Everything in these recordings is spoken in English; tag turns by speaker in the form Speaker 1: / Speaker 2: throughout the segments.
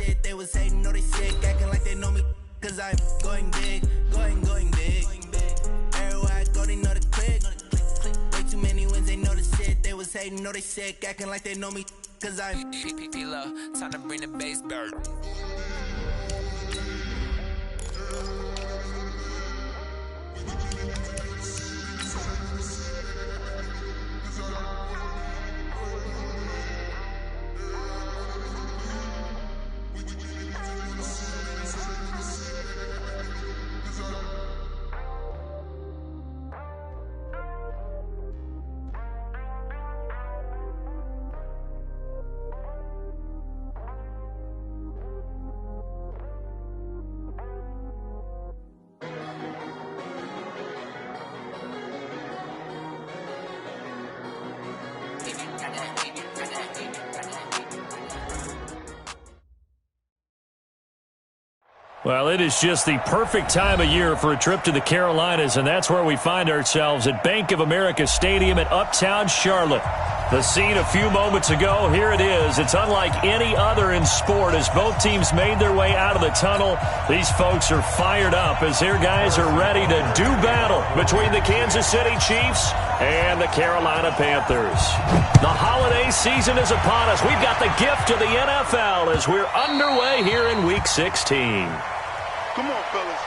Speaker 1: shit. They was hating, know they sick, acting like they know me. Cause I'm going big, going big. Everywhere I go, they know the click. Way too many wins, they know the shit. They was hating, know they sick, acting like they know me. Cause I'm P-Lo, time to bring the bass back.
Speaker 2: Well, it is just the perfect time of year for a trip to the Carolinas, and that's where we find ourselves at Bank of America Stadium in Uptown Charlotte. The scene a few moments ago, here it is. It's unlike any other in sport as both teams made their way out of the tunnel. These folks are fired up as their guys are ready to do battle between the Kansas City Chiefs and the Carolina Panthers. The holiday season is upon us. We've got the gift of the NFL as we're underway here in Week 16.
Speaker 3: Come on, fellas.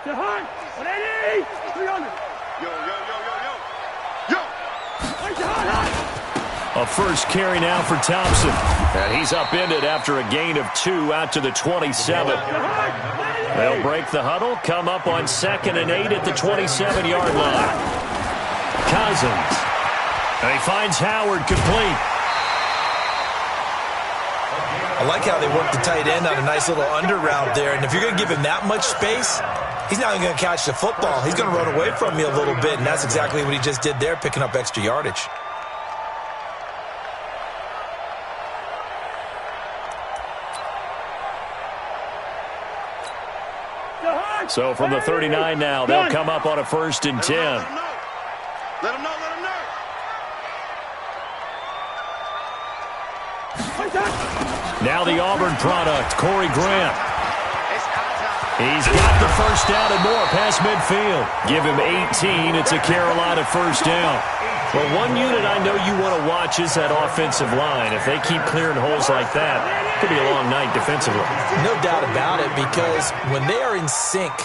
Speaker 4: Jahan, 180, 300.
Speaker 3: Yo.
Speaker 2: A first carry now for Thompson. And he's upended after a gain of 2 out to the 27. They'll break the huddle, come up on 2nd and 8 at the 27-yard line. Cousins. And he finds Howard complete.
Speaker 5: I like how they work the tight end on a nice little under route there. And if you're going to give him that much space, he's not even going to catch the football. He's going to run away from you a little bit, and that's exactly what he just did there, picking up extra yardage.
Speaker 2: So from the 39 now, they'll come up on a 1st and 10.
Speaker 3: Let him know.
Speaker 2: Now the Auburn product, Corey Graham. He's got the first down and more past midfield. Give him 18. It's a Carolina first down. Well, one unit I know you want to watch is that offensive line. If they keep clearing holes like that, it could be a long night defensively.
Speaker 5: No doubt about it, because when they are in sync,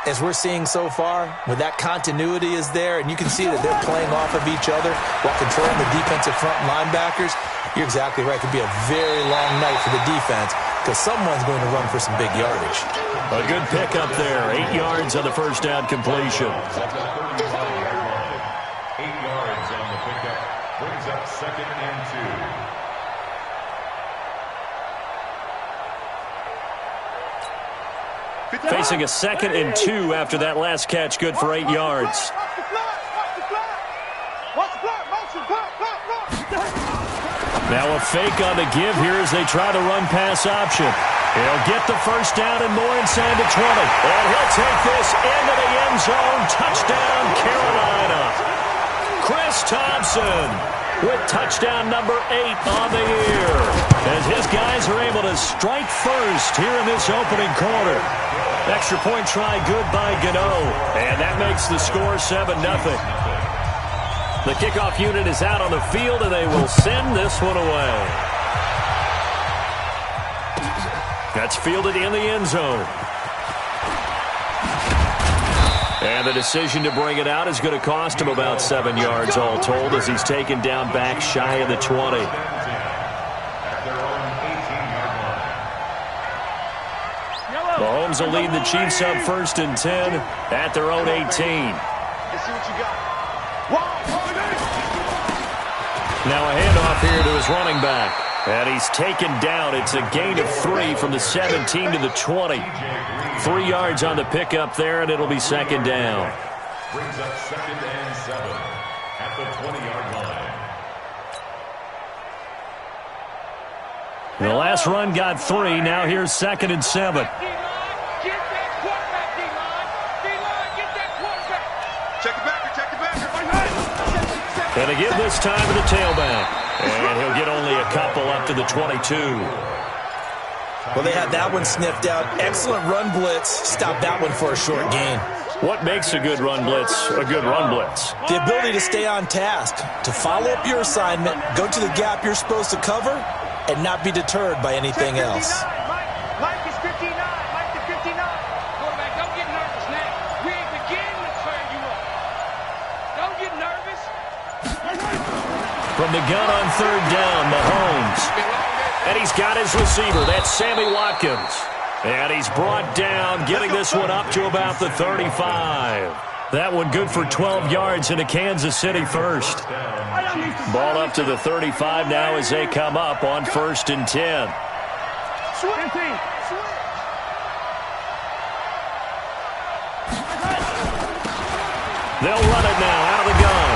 Speaker 5: as we're seeing so far, when that continuity is there, and you can see that they're playing off of each other while controlling the defensive front linebackers, you're exactly right. It could be a very long night for the defense because someone's going to run for some big yardage.
Speaker 2: A good pickup there. 8 yards on the first down completion.
Speaker 6: 8 yards on the pickup. Brings up 2nd and 2.
Speaker 2: Facing a 2nd and 2 after that last catch. Good for 8 yards. Now a fake on the give here as they try to run pass option. He'll get the first down and more inside the 20. And he'll take this into the end zone. Touchdown, Carolina. Chris Thompson with touchdown number 8 on the year. As his guys are able to strike first here in this opening quarter. Extra point try good by Gano. And that makes the score 7-0. The kickoff unit is out on the field, and they will send this one away. That's fielded in the end zone. And the decision to bring it out is going to cost him about 7 yards all told as he's taken down back shy of the 20. Mahomes will lead the Chiefs up 1st and 10 at their own 18.
Speaker 3: Let's see what you got.
Speaker 2: Now a handoff here to his running back. And he's taken down. It's a gain of 3 from the 17 to the 20. 3 yards on the pickup there, and it'll be 2nd down.
Speaker 6: Brings up 2nd and 7 at the 20-yard line.
Speaker 2: The last run got 3. Now here's 2nd and 7.
Speaker 4: D-line, get that quarterback, D-line. D-line, get that quarterback.
Speaker 3: Check the backer, check the backer.
Speaker 2: And to give this time to the tailback. And he'll get only a couple up to the 22.
Speaker 5: Well, they had that one sniffed out. Excellent run blitz. Stop that one for a short gain.
Speaker 2: What makes a good run blitz a good run blitz?
Speaker 5: The ability to stay on task, to follow up your assignment, go to the gap you're supposed to cover, and not be deterred by anything else.
Speaker 4: Mike is 59. Mike to 59. Quarterback, don't get nervous now. We ain't beginning to turn you up. Don't get nervous.
Speaker 2: From the gun on 3rd down, Mahomes. And he's got his receiver. That's Sammy Watkins. And he's brought down, getting this one up to about the 35. That one good for 12 yards into Kansas City first. Ball up to the 35 now as they come up on 1st and 10.
Speaker 4: 15.
Speaker 2: They'll run it now out of the gun.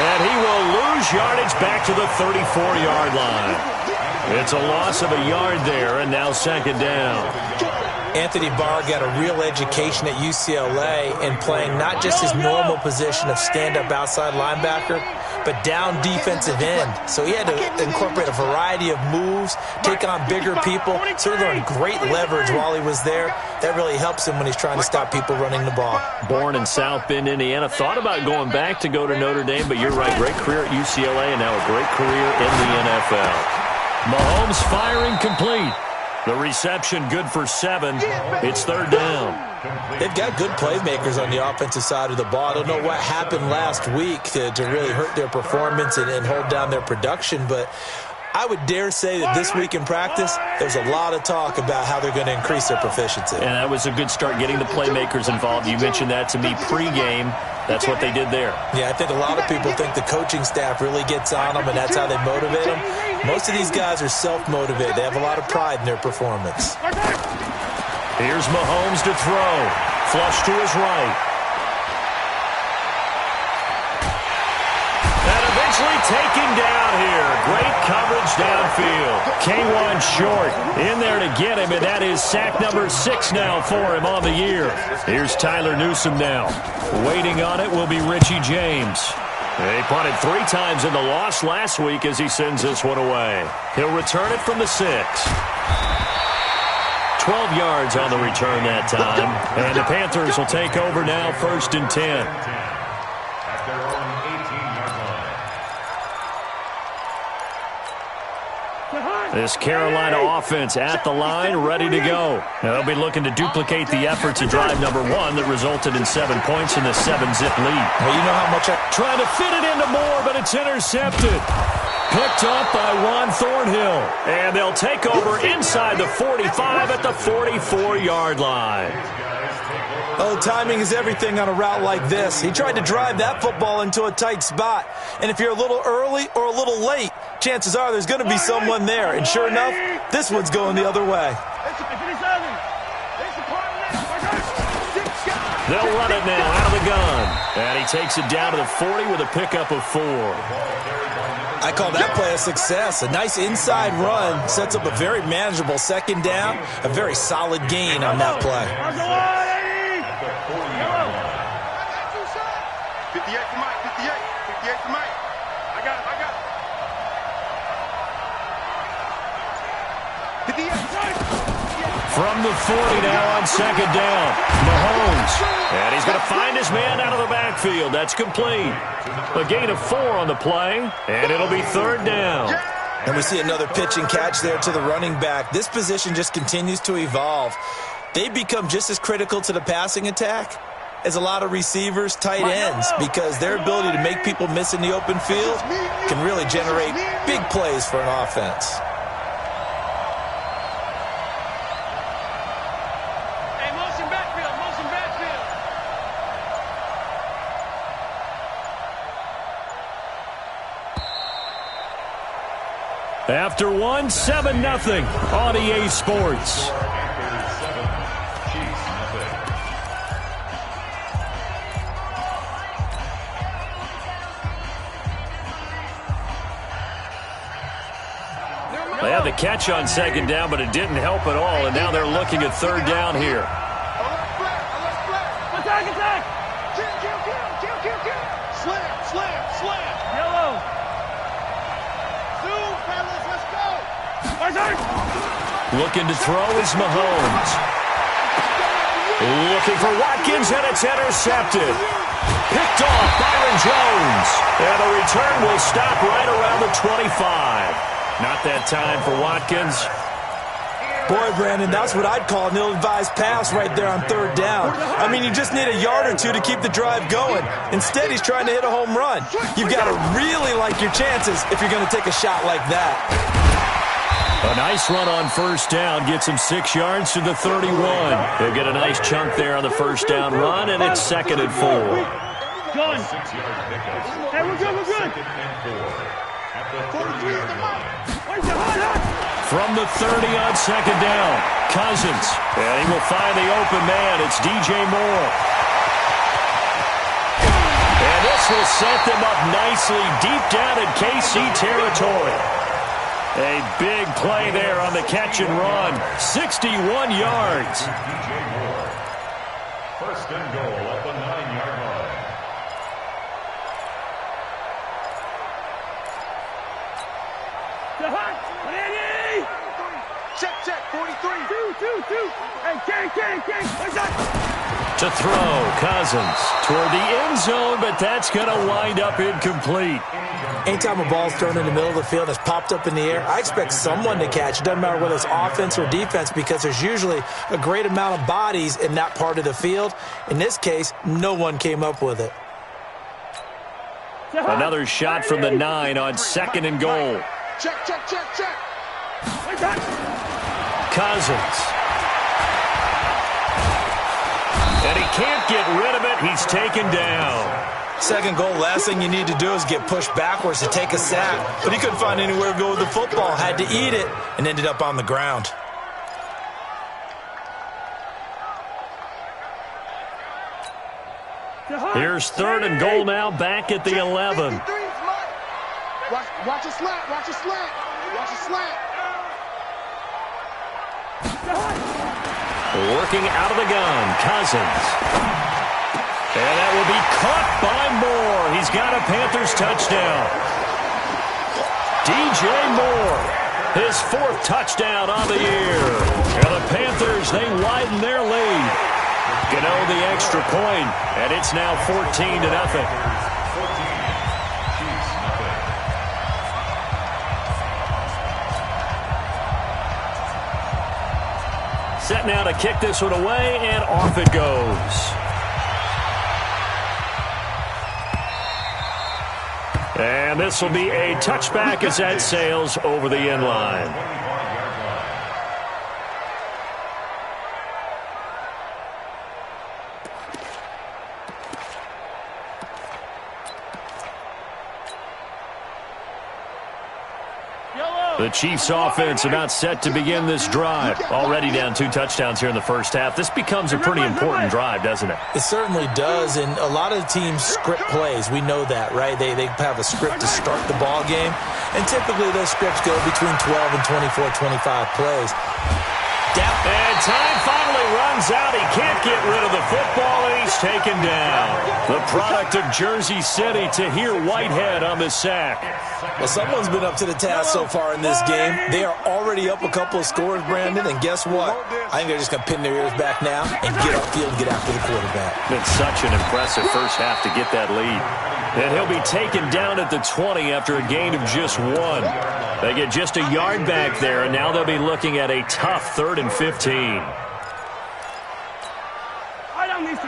Speaker 2: And he will lose yardage back to the 34-yard line. It's a loss of a yard there, and now 2nd down.
Speaker 5: Anthony Barr got a real education at UCLA in playing not just his normal position of stand-up outside linebacker, but down defensive end. So he had to incorporate a variety of moves, take on bigger people. So he learned great leverage while he was there. That really helps him when he's trying to stop people running the ball.
Speaker 2: Born in South Bend, Indiana. Thought about going back to go to Notre Dame, but you're right. Great career at UCLA and now a great career in the NFL. Mahomes firing complete. The reception good for 7. It's 3rd down.
Speaker 5: They've got good playmakers on the offensive side of the ball. I don't know what happened last week to really hurt their performance and hold down their production, but I would dare say that this week in practice, there's a lot of talk about how they're going to increase their proficiency.
Speaker 2: And that was a good start, getting the playmakers involved. You mentioned that to me pregame. That's what they did there.
Speaker 5: Yeah, I think a lot of people think the coaching staff really gets on them, and that's how they motivate them. Most of these guys are self-motivated. They have a lot of pride in their performance.
Speaker 2: Here's Mahomes to throw. Flush to his right. And eventually taken down here. Great coverage downfield. K1 short in there to get him, and that is sack number 6 now for him on the year. Here's Tyler Newsome now. Waiting on it will be Richie James. They punted 3 times in the loss last week as he sends this one away. He'll return it from the 6. 12 yards on the return that time. And the Panthers will take over now, 1st and 10.
Speaker 6: At their own 18-yard line.
Speaker 2: This Carolina offense at the line, ready to go. Now they'll be looking to duplicate the efforts of drive number 1 that resulted in 7 points in the 7-zip lead.
Speaker 5: Well, you know how much
Speaker 2: Trying to fit it into Moore, but it's intercepted. Picked up by Juan Thornhill. And they'll take over inside the 45 at the 44-yard line.
Speaker 5: Oh, timing is everything on a route like this. He tried to drive that football into a tight spot. And if you're a little early or a little late, chances are there's going to be someone there. And sure enough, this one's going the other way.
Speaker 2: They'll run it now out of the gun. And he takes it down to the 40 with a pickup of 4.
Speaker 5: I call that play a success. A nice inside run sets up a very manageable 2nd down. A very solid gain on that play.
Speaker 3: 58 for Mike, 58 for Mike. I got it. 58.
Speaker 2: From the 40 now on 2nd down. Mahomes. And he's going to find his man out of the backfield. That's complete. A gain of 4 on the play, and it'll be 3rd down.
Speaker 5: And we see another pitch and catch there to the running back. This position just continues to evolve. They become just as critical to the passing attack as a lot of receivers, tight ends, because their ability to make people miss in the open field can really generate big plays for an offense.
Speaker 4: Hey, motion backfield, motion backfield.
Speaker 2: After 1, 7-0 on EA Sports. They had the catch on second down, but it didn't help at all, and now they're looking at third down here.
Speaker 4: Attack, attack! Kill! Slam! Yellow! Zoom, fellas, let's go!
Speaker 2: Looking to throw is Mahomes. Looking for Watkins, and it's intercepted. Picked off Byron Jones. And the return will stop right around the 25. Not that time for Watkins.
Speaker 5: Boy, Brandon, that's what I'd call an ill-advised pass right there on third down. I mean, you just need a yard or two to keep the drive going. Instead, he's trying to hit a home run. You've got to really like your chances if you're going to take a shot like that.
Speaker 2: A nice run on first down gets him 6 yards to the 31. They'll get a nice chunk there on the first down run, and it's 2nd and 4.
Speaker 4: Going. Hey, we're good.
Speaker 2: From the 30 on second down, Cousins. And he will find the open man. It's DJ Moore. And this will set them up nicely deep down in KC territory. A big play there on the catch and run. 61 yards.
Speaker 6: DJ Moore. First and goal at the 9-yard line.
Speaker 4: Check, 43. Two. Hey, King. What's that?
Speaker 2: To throw, Cousins toward the end zone, but that's going to wind up incomplete.
Speaker 5: Anytime a ball's thrown in the middle of the field and it's popped up in the air, I expect someone to catch. It doesn't matter whether it's offense or defense because there's usually a great amount of bodies in that part of the field. In this case, no one came up with it.
Speaker 2: Another shot from the 9 on 2nd and goal.
Speaker 4: Check.
Speaker 2: Cousins. And he can't get rid of it. He's taken down.
Speaker 5: Second goal, last thing you need to do is get pushed backwards to take a sack. But he couldn't find anywhere to go with the football. Had to eat it and ended up on the ground.
Speaker 2: Here's 3rd and goal now, back at the 11.
Speaker 4: Watch a slant.
Speaker 2: Working out of the gun, Cousins. And that will be caught by Moore. He's got a Panthers touchdown. DJ Moore, his 4th touchdown on the year. And the Panthers, they widen their lead. Gano the extra point, and it's now 14-0. Set now to kick this one away, and off it goes. And this will be a touchback as that sails over the end line. The Chiefs offense about set to begin this drive. Already down 2 touchdowns here in the first half. This becomes a pretty important drive, doesn't it?
Speaker 5: It certainly does, and a lot of teams script plays. We know that, right? They have a script to start the ball game, and typically those scripts go between 12 and 24, 25 plays.
Speaker 2: And time finally runs out. He can't get rid of the football, and he's taken down. The product of Jersey City, Tahir Whitehead on the sack.
Speaker 5: Well, someone's been up to the task so far in this game. They are already up a couple of scores, Brandon, and guess what? I think they're just going to pin their ears back now and get upfield and get after the quarterback.
Speaker 2: It's such an impressive first half to get that lead. And he'll be taken down at the 20 after a gain of just 1. They get just a yard back there, and now they'll be looking at a tough 3rd and 15.
Speaker 4: I don't need to.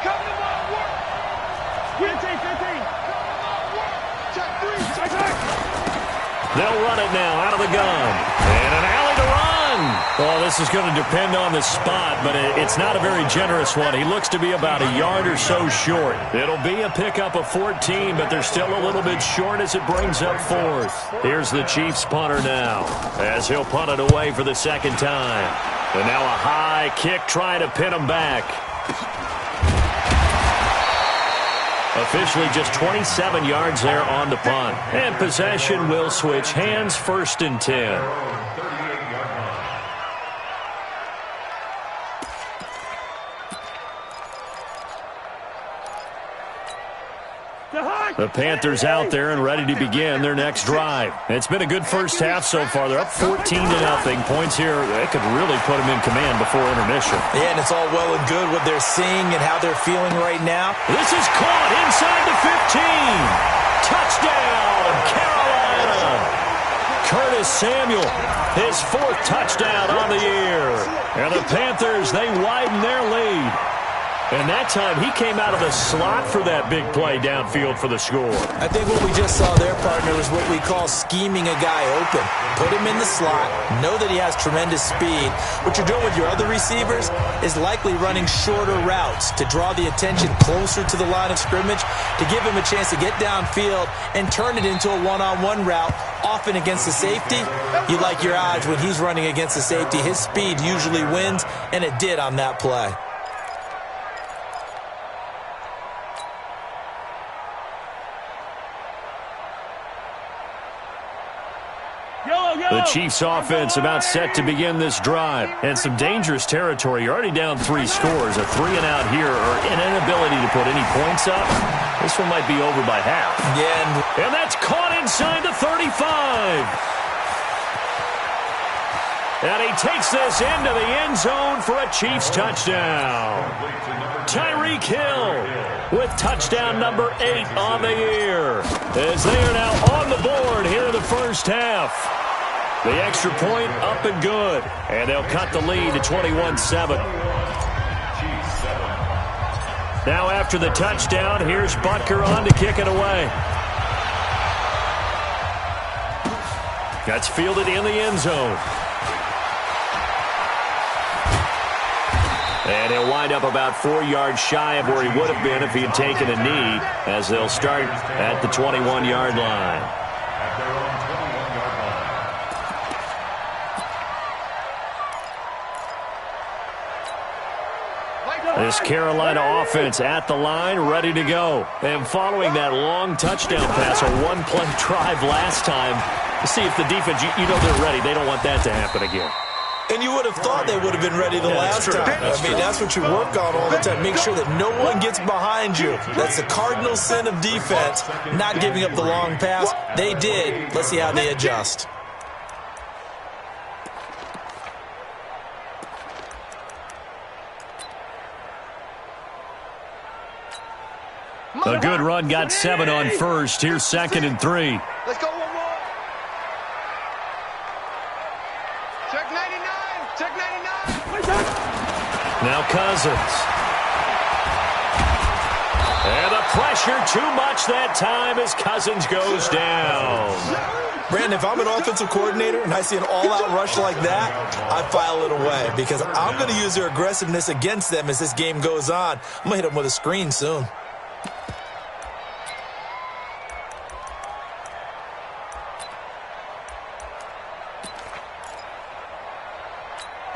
Speaker 4: Come to my work. 15. Check 3.
Speaker 2: They'll run it now out of the gun. And an alley to run. Well, this is going to depend on the spot, but it's not a very generous one. He looks to be about a yard or so short. It'll be a pickup of 14, but they're still a little bit short as it brings up 4th. Here's the Chiefs punter now, as he'll punt it away for the 2nd time. And now a high kick trying to pin him back. Officially just 27 yards there on the punt. And possession will switch hands, 1st and 10. The Panthers out there and ready to begin their next drive. It's been a good first half so far. They're up 14-0. Points here, they could really put them in command before intermission.
Speaker 5: Yeah, and it's all well and good what they're seeing and how they're feeling right now.
Speaker 2: This is caught inside the 15. Touchdown, Carolina. Curtis Samuel, his 4th touchdown on the year. And the Panthers, they widen their lead. And that time, he came out of the slot for that big play downfield for the score.
Speaker 5: I think what we just saw there, partner, is what we call scheming a guy open. Put him in the slot, know that he has tremendous speed. What you're doing with your other receivers is likely running shorter routes to draw the attention closer to the line of scrimmage, to give him a chance to get downfield and turn it into a one-on-one route, often against the safety. You like your odds when he's running against the safety. His speed usually wins, and it did on that play.
Speaker 2: The Chiefs offense about set to begin this drive. And some dangerous territory. You're already down 3 scores. A 3-and-out here or an inability to put any points up. This one might be over by half.
Speaker 5: Yeah,
Speaker 2: and that's caught inside the 35. And he takes this into the end zone for a Chiefs touchdown. Tyreek Hill with touchdown number 8 on the year. As they are now on the board here in the first half. The extra point up and good. And they'll cut the lead to 21-7. Now after the touchdown, here's Butker on to kick it away. That's fielded in the end zone. And he'll wind up about 4 yards shy of where he would have been if he had taken a knee, as they'll start at the 21-yard line. This Carolina offense at the line, ready to go. And following that long touchdown pass, a one-play drive last time, to see if the defense, you know they're ready. They don't want that to happen again.
Speaker 5: And you would have thought they would have been ready the last time. That's what you work on all the time. Make sure that no one gets behind you. That's the cardinal sin of defense, not giving up the long pass. They did. Let's see how they adjust.
Speaker 2: A good run, got 7 on first. Here's 2nd and 3.
Speaker 3: Let's go one more. Check 99. Check 99.
Speaker 2: Now Cousins. And the pressure too much that time as Cousins goes down.
Speaker 5: Brandon, if I'm an offensive coordinator and I see an all-out rush like that, I file it away because I'm going to use their aggressiveness against them as this game goes on. I'm going to hit them with a screen soon.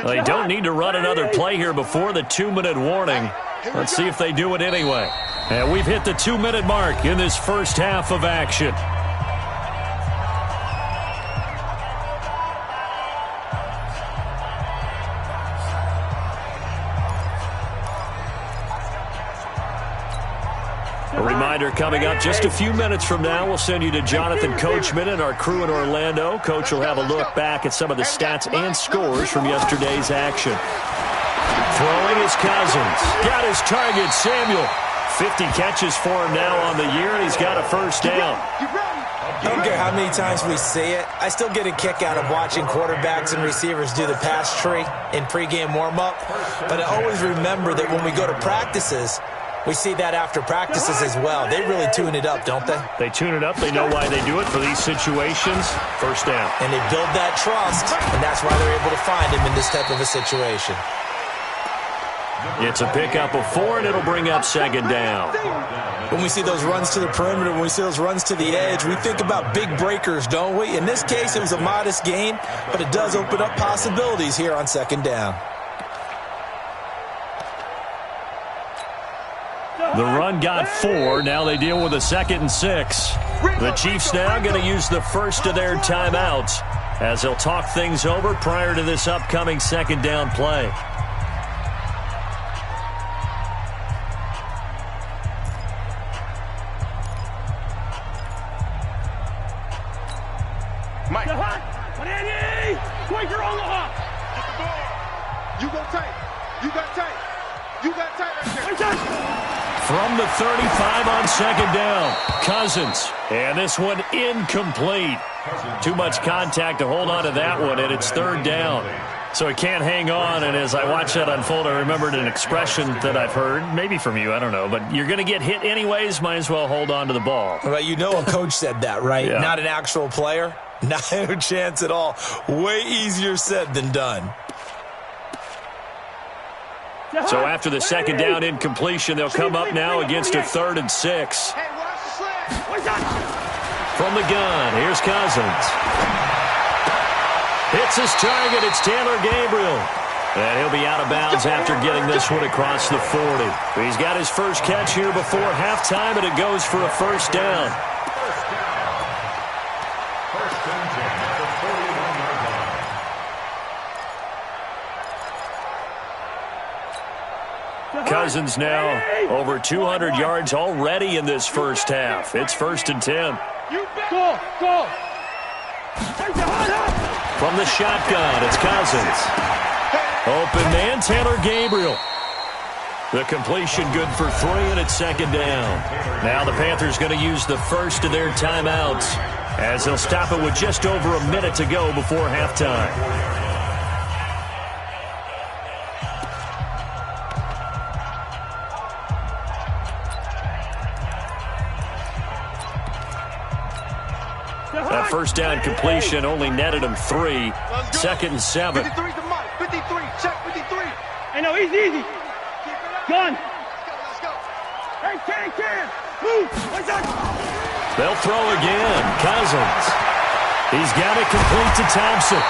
Speaker 2: They don't need to run another play here before the 2-minute warning. Let's see if they do it anyway. And we've hit the 2-minute mark in this first half of action. A reminder coming up just a few minutes from now, we'll send you to Jonathan Coachman and our crew in Orlando. Coach will have a look back at some of the stats and scores from yesterday's action. Throwing is Cousins. Got his target, Samuel. 50 catches for him now on the year, and he's got a first down.
Speaker 5: I don't care how many times we say it. I still get a kick out of watching quarterbacks and receivers do the pass tree in pregame warm-up. But I always remember that when we go to practices, we see that after practices as well. They really tune it up, don't they?
Speaker 2: They tune it up. They know why they do it for these situations. First down.
Speaker 5: And they build that trust, and that's why they're able to find him in this type of a situation.
Speaker 2: It's a pickup of 4, and it'll bring up 2nd down.
Speaker 5: When we see those runs to the perimeter, when we see those runs to the edge, we think about big breakers, don't we? In this case, it was a modest gain, but it does open up possibilities here on 2nd down.
Speaker 2: The run run got 4. Now they deal with a 2nd and 6. The Chiefs now going to use the first of their timeouts as they'll talk things over prior to this upcoming 2nd down play.
Speaker 3: Mike.
Speaker 4: Quaker on the hop.
Speaker 3: Get the ball. You go tight. You got tight. You got tight right there.
Speaker 2: From the 35 on 2nd down, Cousins. And this one incomplete. Too much contact to hold on to that one, and it's 3rd down. So he can't hang on, and as I watched that unfold, I remembered an expression that I've heard, maybe from you, I don't know, but you're going to get hit anyways, might as well hold on to the ball.
Speaker 5: Well, you know a coach said that, right?
Speaker 2: Yeah.
Speaker 5: Not an actual player. Not a chance at all. Way easier said than done.
Speaker 2: So after the 2nd down incompletion, they'll come up now against a 3rd and 6.
Speaker 3: Hey, watch the slant.
Speaker 2: From the gun, here's Cousins. Hits his target, it's Taylor Gabriel. And he'll be out of bounds after getting this one across the 40. He's got his first catch here before halftime, and it goes for a 1st down. Cousins now over 200 yards already in this first half. It's 1st and 10.
Speaker 4: Go.
Speaker 2: From the shotgun, it's Cousins. Open man, Taylor Gabriel. The completion good for 3, and it's 2nd down. Now the Panthers going to use the first of their timeouts as they'll stop it with just over a minute to go before halftime. That 1st down completion only netted him 3. 2nd and 7.
Speaker 3: 53 to Mike. 53. Check 53.
Speaker 4: Hey, no, easy. Gun.
Speaker 3: Let's go.
Speaker 4: Hey, can. Move. What's up?
Speaker 2: They'll throw again. Cousins. He's got it complete to Thompson.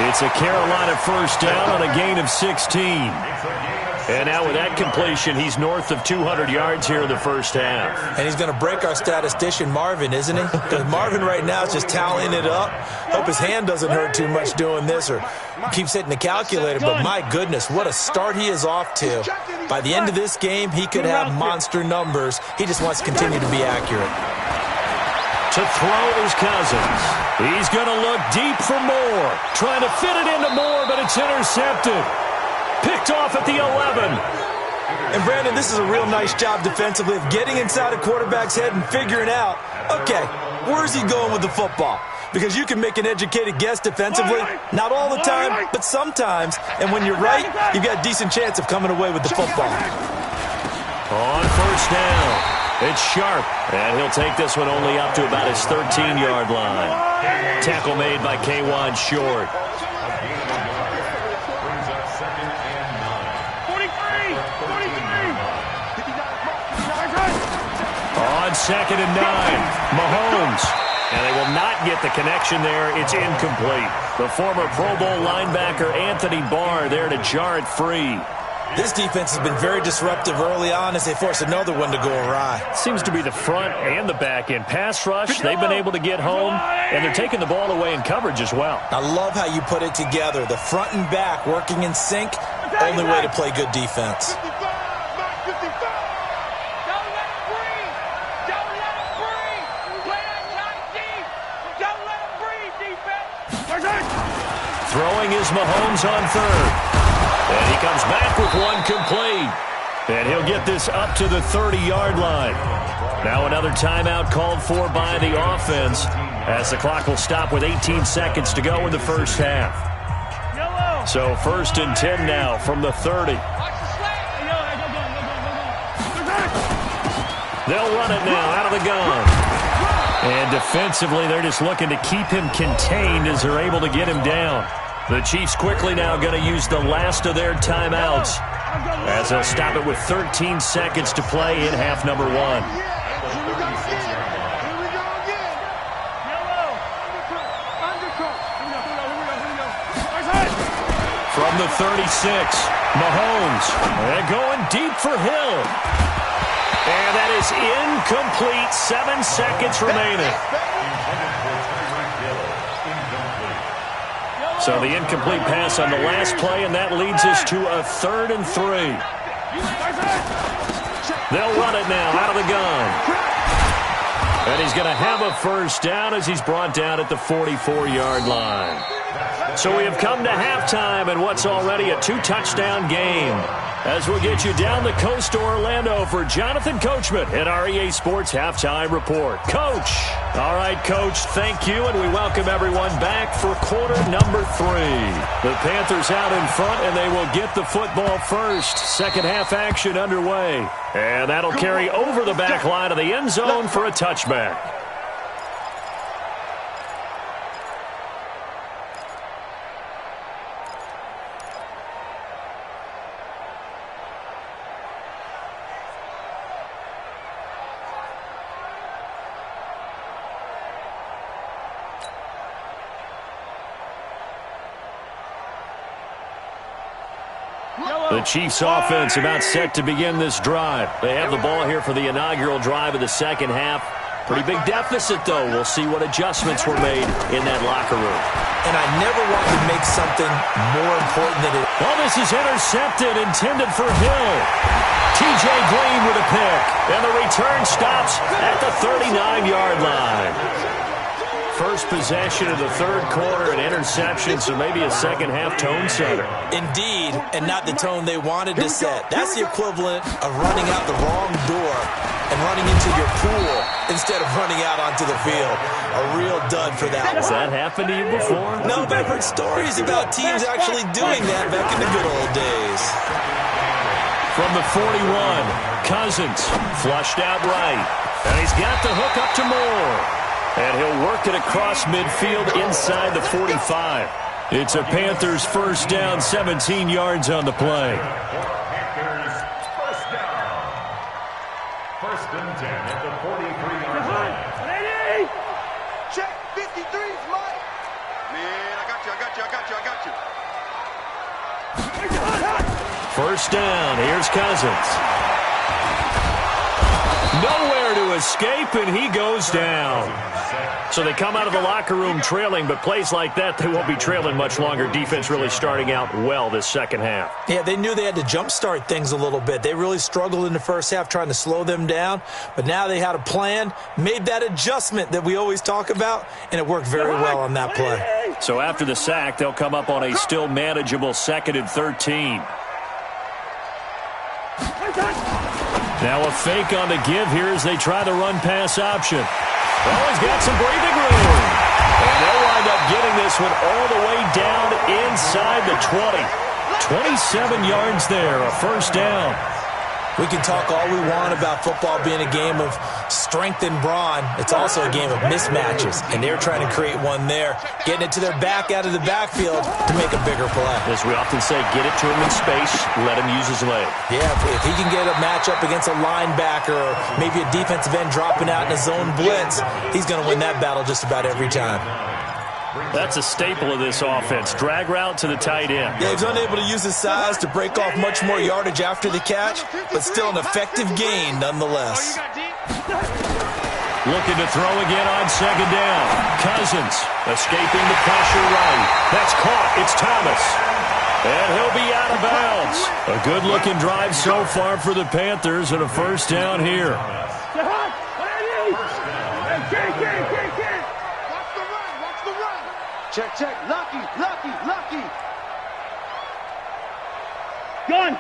Speaker 2: It's a Carolina 1st down on a gain of 16. And now with that completion, he's north of 200 yards here in the first half.
Speaker 5: And he's going to break our statistician, Marvin, isn't he? Because Marvin right now is just tallying it up. Hope his hand doesn't hurt too much doing this or keeps hitting the calculator. But my goodness, what a start he is off to. By the end of this game, he could have monster numbers. He just wants to continue to be accurate.
Speaker 2: To throw is Cousins. He's going to look deep for Moore. Trying to fit it into Moore, but it's intercepted. Picked off at the 11.
Speaker 5: And, Brandon, this is a real nice job defensively of getting inside a quarterback's head and figuring out, okay, where's he going with the football? Because you can make an educated guess defensively, not all the time, but sometimes. And when you're right, you've got a decent chance of coming away with the football.
Speaker 2: On 1st down, it's Sharp. And he'll take this one only up to about his 13-yard line. Tackle made by K'Wan Short. On 2nd and 9, Mahomes. And they will not get the connection there. It's incomplete. The former Pro Bowl linebacker Anthony Barr there to jar it free.
Speaker 5: This defense has been very disruptive early on as they force another one to go awry.
Speaker 2: Seems to be the front and the back end. Pass rush, they've been able to get home, and they're taking the ball away in coverage as well.
Speaker 5: I love how you put it together. The front and back working in sync, only way to play good defense.
Speaker 3: 55. Mike, 55.
Speaker 2: Throwing is Mahomes on 3rd. And he comes back with one complete. And he'll get this up to the 30-yard line. Now another timeout called for by the offense as the clock will stop with 18 seconds to go in the first half. So 1st and 10 now from the 30. They'll run it now out of the gun. And defensively, they're just looking to keep him contained as they're able to get him down. The Chiefs quickly now going to use the last of their timeouts as they'll stop it with 13 seconds to play in half number 1. From the 36, Mahomes. They're going deep for Hill. And that is incomplete. 7 seconds remaining. So the incomplete pass on the last play, and that leads us to a 3rd and 3. They'll run it now out of the gun. And he's going to have a first down as he's brought down at the 44-yard line. So we have come to halftime in what's already a 2-touchdown game. As we'll get you down the coast to Orlando for Jonathan Coachman at our EA Sports Halftime Report. Coach. All right, Coach, thank you, and we welcome everyone back for quarter number 3. The Panthers out in front, and they will get the football first. Second half action underway. And that'll carry over the back line of the end zone for a touchback. The Chiefs offense about set to begin this drive. They have the ball here for the inaugural drive of the second half. Pretty big deficit, though. We'll see what adjustments were made in that locker room.
Speaker 5: And I never want to make something more important than it.
Speaker 2: Well, this is intercepted, intended for Hill. T.J. Green with a pick. And the return stops at the 39-yard line. First possession of the third quarter, an interception, so maybe a second-half tone setter.
Speaker 5: Indeed, and not the tone they wanted to set. That's the equivalent of running out the wrong door and running into your pool instead of running out onto the field. A real dud for that one.
Speaker 2: Has that happened to you before?
Speaker 5: No, but I've heard stories about teams actually doing that back in the good old days.
Speaker 2: From the 41, Cousins flushed out right. And he's got the hook up to Moore. And he'll work it across midfield inside the 45. It's a Panthers first down, 17 yards on the play.
Speaker 6: Panthers first down. 1st and 10 at the 43-yard line.
Speaker 3: Check 53's Mike. Man, I got you.
Speaker 2: First down, here's Cousins. Nowhere to escape, and he goes down. So they come out of the locker room trailing, but plays like that, they won't be trailing much longer. Defense really starting out well this second half.
Speaker 5: Yeah, they knew they had to jumpstart things a little bit. They really struggled in the first half trying to slow them down, but now they had a plan, made that adjustment that we always talk about, and it worked very well on that play.
Speaker 2: So after the sack, they'll come up on a still manageable 2nd and 13. Now a fake on the give here as they try the run-pass option. Oh, he's got some breathing room. And they'll wind up getting this one all the way down inside the 20. 27 yards there, a first down.
Speaker 5: We can talk all we want about football being a game of strength and brawn. It's also a game of mismatches, and they're trying to create one there, getting it to their back out of the backfield to make a bigger play.
Speaker 2: As we often say, get it to him in space, let him use his leg.
Speaker 5: Yeah, if he can get a matchup against a linebacker or maybe a defensive end dropping out in a zone blitz, he's going to win that battle just about every time.
Speaker 2: That's a staple of this offense. Drag route to the tight end.
Speaker 5: Yeah, he's unable to use his size to break off much more yardage after the catch, but still an effective gain nonetheless.
Speaker 2: Looking to throw again on second down. Cousins escaping the pressure right. That's caught. It's Thomas. And he'll be out of bounds. A good-looking drive so far for the Panthers and a first down here.
Speaker 3: Check, check. Lucky.
Speaker 4: Gun.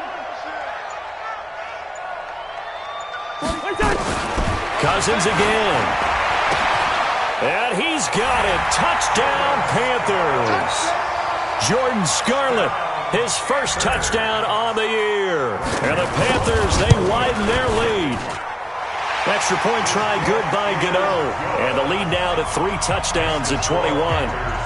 Speaker 2: Cousins again. And he's got it. Touchdown, Panthers. Jordan Scarlett, his first touchdown on the year. And the Panthers, they widen their lead. Extra point try good by Gano. And the lead now to 3 touchdowns at 21.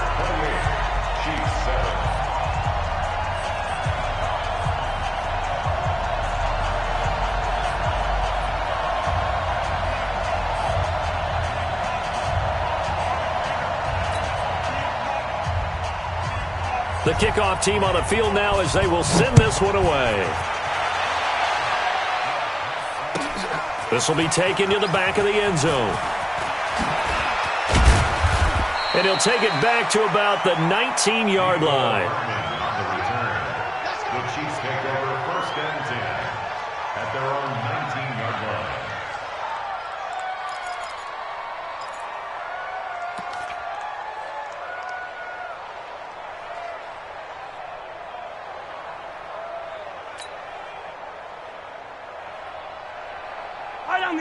Speaker 2: The kickoff team on the field now as they will send this one away. This will be taken to the back of the end zone. And he'll take it back to about the 19-yard line.
Speaker 6: The Chiefs take over first and 10 at their own 19-yard line.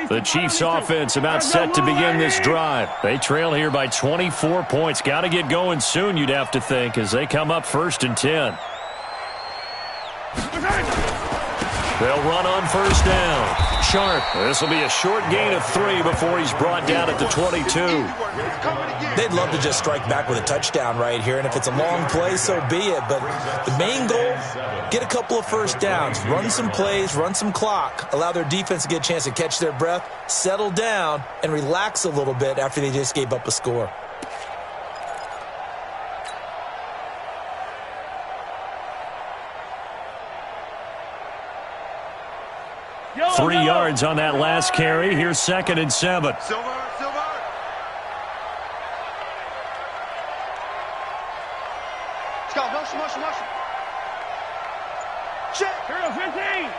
Speaker 2: The Chiefs offense about set to begin this drive. They trail here by 24 points. Got to get going soon, you'd have to think, as they come up first and 10. They'll run on first down. Sharp. This will be a short gain of 3 before he's brought down at the 22.
Speaker 5: They'd love to just strike back with a touchdown right here, and if it's a long play, so be it. But the main goal, get a couple of first downs, run some plays, run some clock, allow their defense to get a chance to catch their breath, settle down, and relax a little bit after they just gave up a score.
Speaker 2: 3 yards on that last carry. Here's 2nd and 7.
Speaker 3: Silver. Let's go. Motion. Check. 15.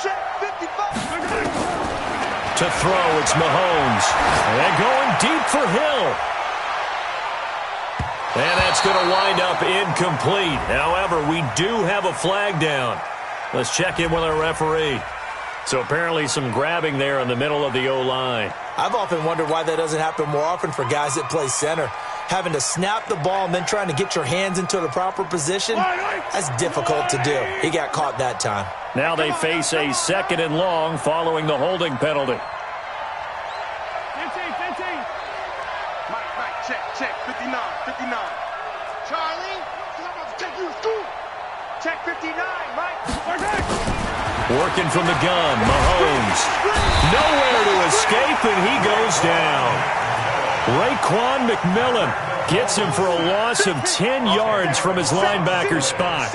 Speaker 3: Check. 55.
Speaker 2: To throw, it's Mahomes. And going deep for Hill. And that's going to wind up incomplete. However, we do have a flag down. Let's check in with our referee. So apparently some grabbing there in the middle of the O-line.
Speaker 5: I've often wondered why that doesn't happen more often for guys that play center. Having to snap the ball and then trying to get your hands into the proper position, that's difficult to do. He got caught that time.
Speaker 2: Now they face a 2nd and long following the holding penalty.
Speaker 3: 15. Mike, check. 59. Charlie, I'm about to take you to school.
Speaker 4: Check 59, Mike.
Speaker 2: Working from the gun, Mahomes. Nowhere to escape, and he goes down. Raekwon McMillan gets him for a loss of 10 yards from his linebacker spot.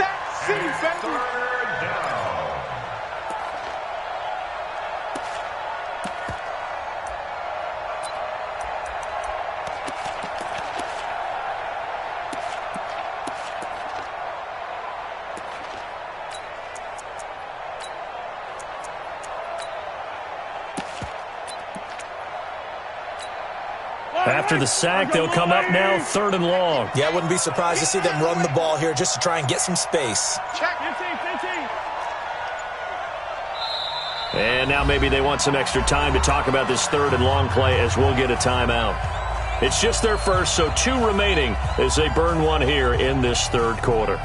Speaker 2: After the sack, they'll come up now 3rd and long.
Speaker 5: Yeah, I wouldn't be surprised to see them run the ball here just to try and get some space.
Speaker 3: Check. 15.
Speaker 2: And now maybe they want some extra time to talk about this 3rd and long play as we'll get a timeout. It's just their first, so 2 remaining as they burn one here in this 3rd quarter.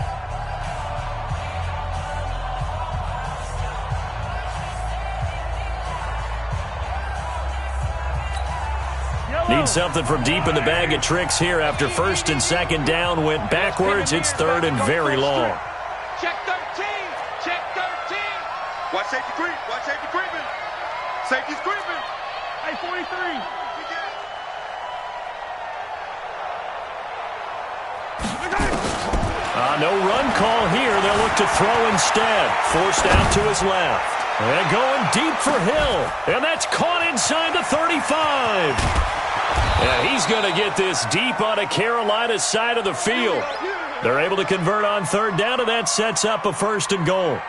Speaker 2: Need something from deep in the bag of tricks here after 1st and 2nd down went backwards. It's 3rd and very long.
Speaker 4: Check 13. Check 13.
Speaker 3: Watch safety creep. Safety's creeping.
Speaker 4: Hey, 43.
Speaker 2: No run call here. They'll look to throw instead. Forced out to his left. And going deep for Hill. And that's caught inside the 35. And he's going to get this deep on a Carolina side of the field. They're able to convert on 3rd down, and that sets up a 1st and goal.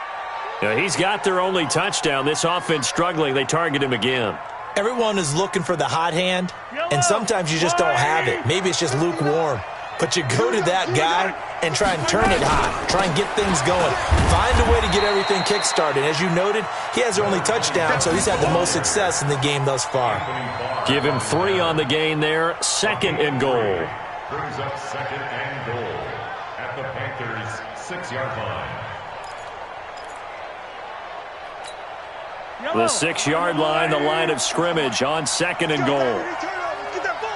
Speaker 2: Now, he's got their only touchdown. This offense struggling. They target him again.
Speaker 5: Everyone is looking for the hot hand, and sometimes you just don't have it. Maybe it's just lukewarm. But you go to that guy and try and turn it hot. Try and get things going. Find a way to get everything kick-started. As you noted, he has their only touchdown, so he's had the most success in the game thus far.
Speaker 2: Give him 3 on the gain there. 2nd and goal.
Speaker 6: Brings up 2nd and goal at the Panthers' 6-yard line.
Speaker 2: The 6-yard line, the line of scrimmage on 2nd and goal.
Speaker 3: Get that ball.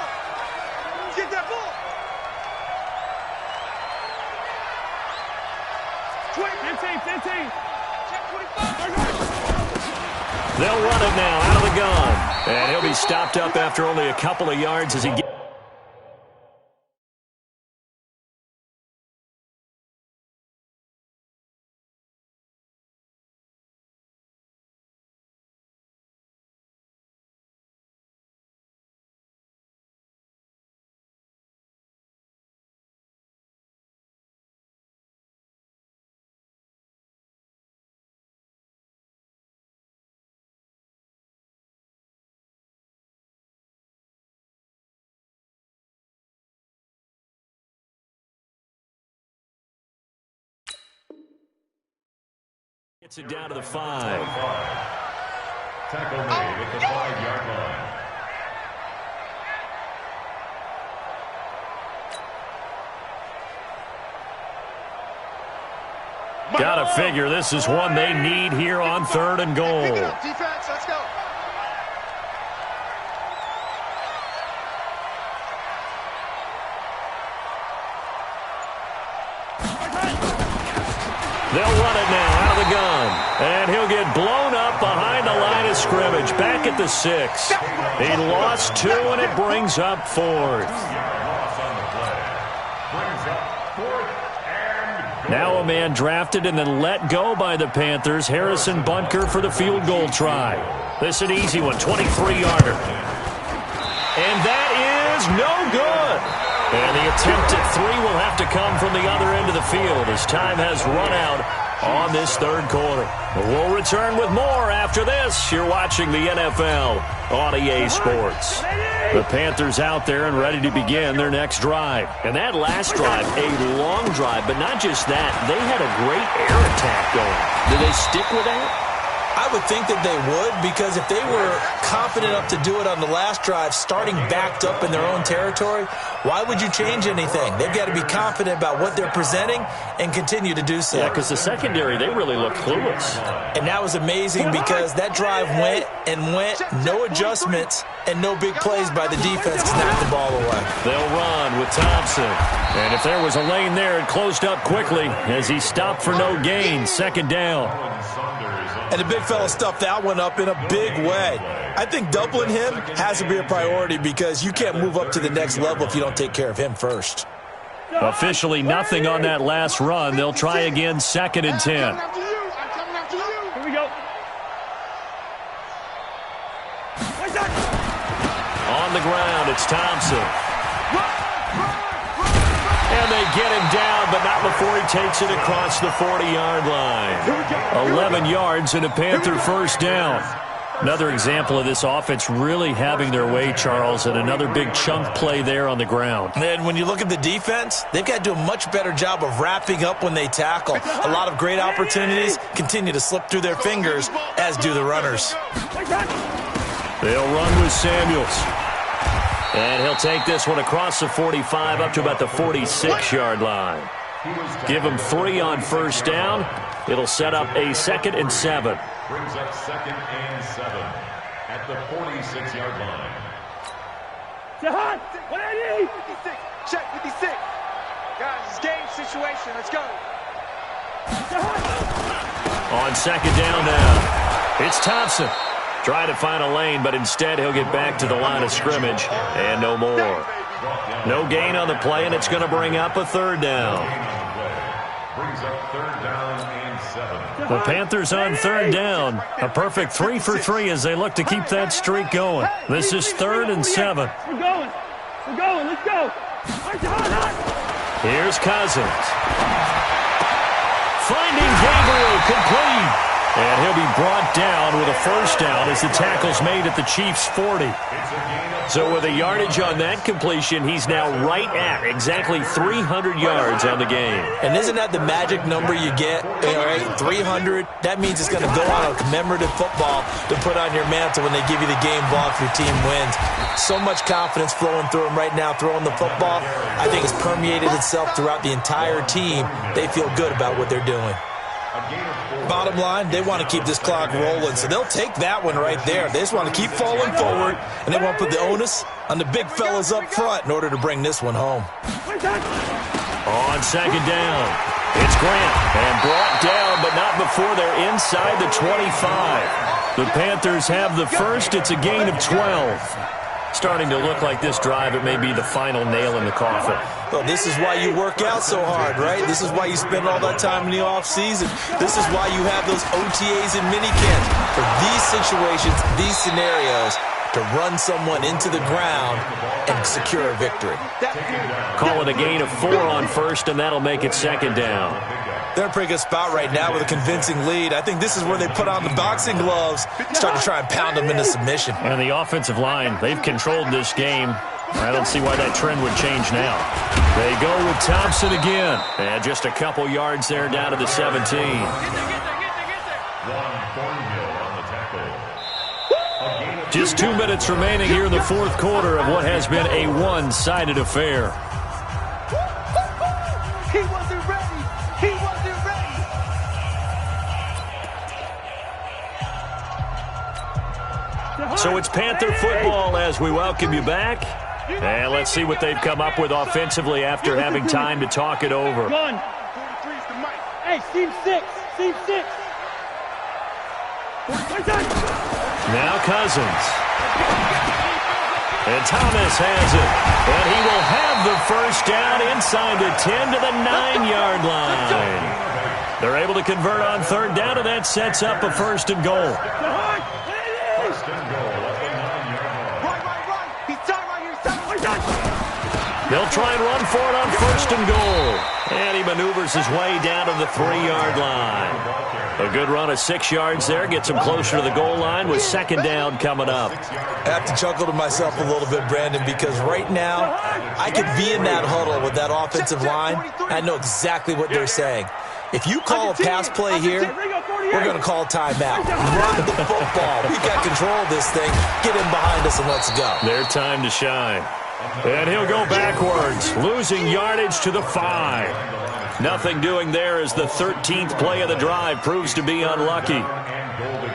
Speaker 3: 15.
Speaker 2: They'll run it now out of the gun. And he'll be stopped up after only a couple of yards as he gets Gets it down to the 5.
Speaker 6: Tackle made at the 5-yard line.
Speaker 2: Gotta figure this is one they need here on 3rd and goal.
Speaker 3: Pick it up, defense, let's go.
Speaker 2: They'll run it now out of the gun. And he'll get blown up behind the line of scrimmage. Back at the 6. He lost 2, and it brings up 4th.
Speaker 6: Loss on the play. Brings up 4th and goal.
Speaker 2: Now a man drafted and then let go by the Panthers. Harrison Butker for the field goal try. This is an easy one, 23-yarder. And that is no good. And the attempt at 3 will have to come from the other end of the field as time has run out on this 3rd quarter. We'll return with more after this. You're watching the NFL on EA Sports. The Panthers out there and ready to begin their next drive. And that last drive, a long drive, but not just that. They had a great air attack going. Do they stick with that?
Speaker 5: I would think that they would, because if they were confident enough to do it on the last drive, starting backed up in their own territory, why would you change anything? They've got to be confident about what they're presenting and continue to do so.
Speaker 2: Yeah, because the secondary, they really look clueless.
Speaker 5: And that was amazing because that drive went, no adjustments, and no big plays by the defense to snap the ball away.
Speaker 2: They'll run with Thompson. And if there was a lane there, it closed up quickly as he stopped for no gain. 2nd down.
Speaker 5: And the big fella stuffed that one up in a big way. I think doubling him has to be a priority because you can't move up to the next level if you don't take care of him first.
Speaker 2: Officially nothing on that last run. They'll try again, 2nd and 10.
Speaker 3: I'm coming after you.
Speaker 4: Here we go.
Speaker 2: On the ground, it's Thompson. And they get him down, but not before he takes it across the 40-yard line. 11 yards and a Panther 1st down. Another example of this offense really having their way, Charles, and another big chunk play there on the ground.
Speaker 5: And when you look at the defense, they've got to do a much better job of wrapping up when they tackle. A lot of great opportunities continue to slip through their fingers, as do the runners.
Speaker 2: They'll run with Samuels. And he'll take this one across the 45 up to about the 46-yard line. Give him 3 on 1st down. It'll set up a 2nd and 7.
Speaker 6: Brings up 2nd and 7 at the 46-yard line.
Speaker 4: Jahan, 180.
Speaker 3: 56, check 56. Guys, it's game situation. Let's go.
Speaker 2: On 2nd down now, it's Thompson. Trying to find a lane, but instead he'll get back to the line of scrimmage, and no more. No gain on the play, and it's going to bring up a 3rd down.
Speaker 6: Brings up 3rd down and 7.
Speaker 2: The Panthers on 3rd down. A perfect 3 for 3 as they look to keep that streak going. This is 3rd and 7.
Speaker 4: We're going. Let's go.
Speaker 2: Here's Cousins. Finding Gabriel, complete. And he'll be brought down with a 1st down as the tackle's made at the Chiefs' 40. So with a yardage on that completion, he's now right at exactly 300 yards on the game.
Speaker 5: And isn't that the magic number you get? All right, 300. That means it's going to go on a commemorative football to put on your mantle when they give you the game ball if your team wins. So much confidence flowing through him right now, throwing the football. I think it's permeated itself throughout the entire team. They feel good about what they're doing. Bottom line, they want to keep this clock rolling, so they'll take that one right there. They just want to keep falling forward, and they want to put the onus on the big fellas up front in order to bring this one home.
Speaker 2: On 2nd down, it's Grant, and brought down, but not before they're inside the 25. The Panthers have the 1st. It's a gain of 12. Starting to look like this drive, it may be the final nail in the coffin.
Speaker 5: Well, this is why you work out so hard, right? This is why you spend all that time in the offseason. This is why you have those OTAs and minicamps. For these situations, these scenarios, to run someone into the ground and secure a victory.
Speaker 2: Call it a gain of 4 on 1st, and that'll make it 2nd down.
Speaker 5: They're in a pretty good spot right now with a convincing lead. I think this is where they put on the boxing gloves, start to try and pound them into submission.
Speaker 2: And the offensive line, they've controlled this game. I don't see why that trend would change now. They go with Thompson again. And just a couple yards there down to the 17.
Speaker 6: Thornhill on the tackle.
Speaker 2: Just 2 minutes remaining here in the fourth quarter of what has been a one-sided affair.
Speaker 3: He wasn't ready. He wasn't ready.
Speaker 2: So it's Panther football as we welcome you back. And let's see what they've come up with offensively after having time to talk it over.
Speaker 4: Hey, Team 6. Team 6.
Speaker 2: Now Cousins. And Thomas has it. And he will have the first down inside the 10 to the 9-yard line. They're able to convert on third down, and that sets up a first and goal.
Speaker 6: First and goal at the 9-yard line.
Speaker 3: Right. He's tight right here. He's tight.
Speaker 2: They'll try and run for it on first and goal. And he maneuvers his way down to the 3-yard line. A good run of 6 yards there. Gets him closer to the goal line with second down coming up.
Speaker 5: I have to chuckle to myself a little bit, Brandon, because right now I could be in that huddle with that offensive line. I know exactly what they're saying. If you call a pass play here, we're going to call timeout. Run the football. We've got control of this thing. Get in behind us and let's go.
Speaker 2: Their time to shine. And he'll go backwards, losing yardage to the 5. Nothing doing there as the 13th play of the drive proves to be unlucky.
Speaker 6: And goal to go.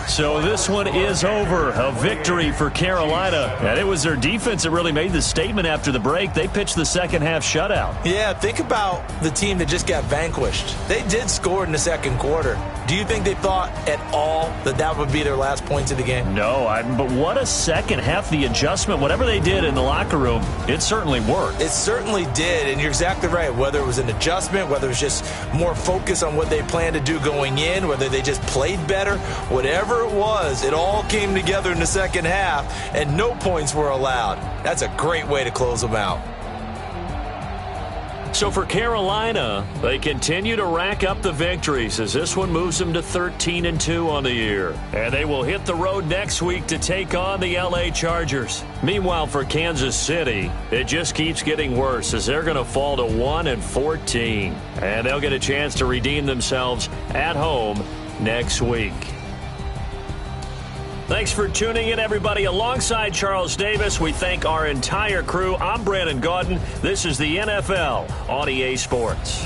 Speaker 2: So this one is over. A victory for Carolina. And it was their defense that really made the statement after the break. They pitched the second half shutout.
Speaker 5: Yeah, think about the team that just got vanquished. They did score in the second quarter. Do you think they thought at all that that would be their last points of the game?
Speaker 2: No, but what a second half. The adjustment, whatever they did in the locker room, it certainly worked.
Speaker 5: It certainly did, and you're exactly right. Whether it was an adjustment, whether it was just more focus on what they planned to do going in, whether they just played better, whatever it was, it all came together in the second half, and no points were allowed. That's a great way to close them out.
Speaker 2: So for Carolina, they continue to rack up the victories as this one moves them to 13-2 on the year. And they will hit the road next week to take on the LA Chargers. Meanwhile, for Kansas City, it just keeps getting worse as they're going to fall to 1-14. And they'll get a chance to redeem themselves at home next week. Thanks for tuning in, everybody. Alongside Charles Davis, we thank our entire crew. I'm Brandon Gaudin. This is the NFL on EA Sports.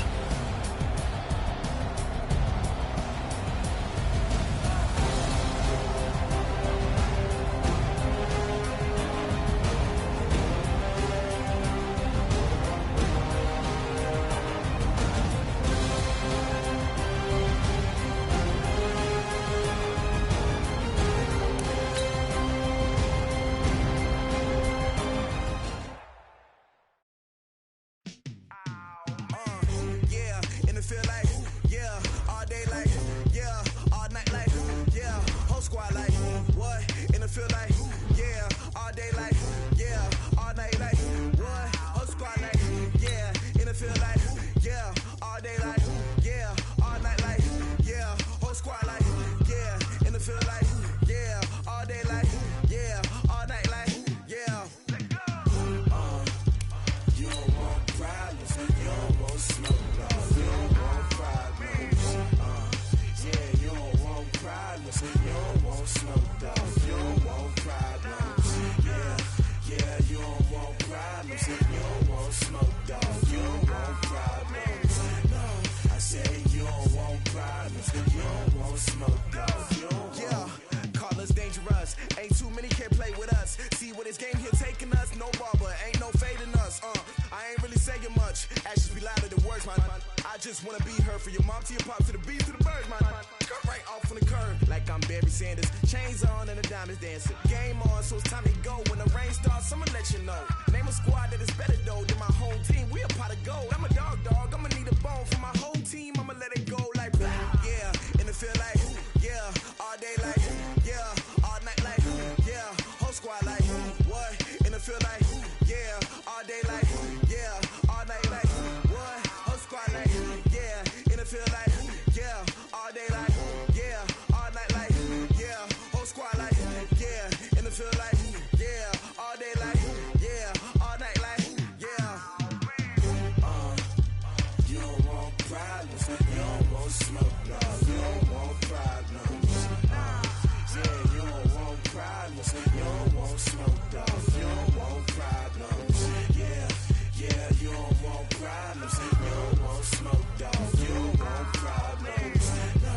Speaker 1: all day like, yeah, all night like, what? Whole squad like, yeah, in the field like, yeah, all day like, yeah, all night like, yeah, whole squad like, yeah, in the field like, yeah, all day like, yeah, all night like, yeah. You don't want problems, you don't want smoke, no, you don't want problems. Yeah, you don't want problems, you don't want smoke, dog, you don't want problems. Yeah, you don't want problems, you don't want smoke, dog, you don't want problems. No,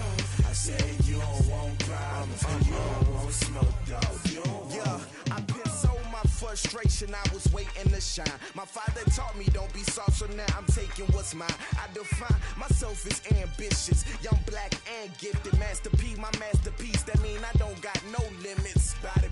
Speaker 1: I said you don't want problems, you don't want smoke, dog, you don't want. Yeah, I've been so my frustration, I was waiting to shine. My father taught me don't be soft, so now I'm taking what's mine. I define myself as ambitious, young, black, and gifted. Master P, my masterpiece, that mean I don't got no limits. Bout it,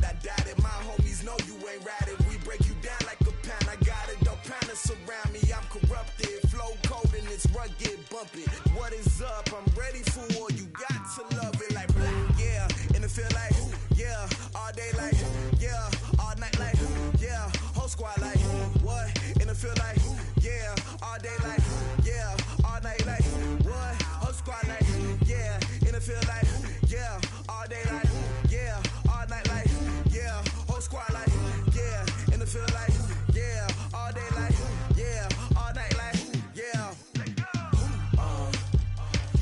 Speaker 1: I doubt it. My homies know you ain't ratted. We break you down like a pound. I got it, don't pound to surround me. I'm corrupted, flow cold and it's rugged, bumpy. What is up? I'm ready for war. You got to love it like black, yeah. And it feel like, yeah, all day like, yeah, all night like, yeah, whole squad like, what? And it feel like, yeah, all day like, yeah, all night like, what? Whole squad like, yeah, and it feel like, yeah, all day like, yeah, all night like, yeah, whole squad like, yeah, and it feel like, yeah, all day like, yeah, all night like, yeah.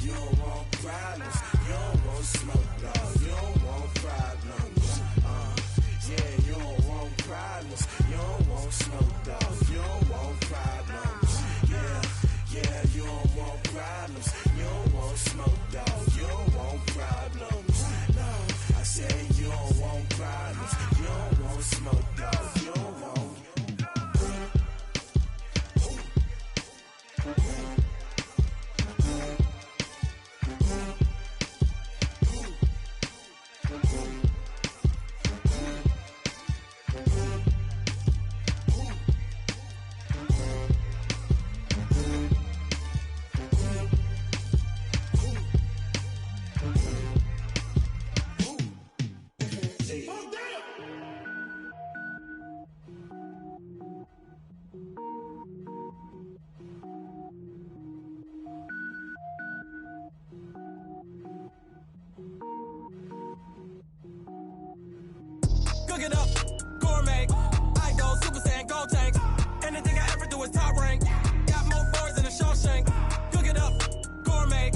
Speaker 1: You don't want problems, you don't want smoke, no, you don't want problems. Yeah, you don't want problems, you don't want smoke, dog, you don't want problems. Yeah, you don't want problems, you don't want smoke, dog, you don't want problems. No, I said you don't want problems, you don't want smoke, dog, you don't want.
Speaker 7: Cook it up, gourmet. I go Super Saiyan, go tank. Anything I ever do is top rank. Got more boards than a Shawshank. Cook it up, gourmet.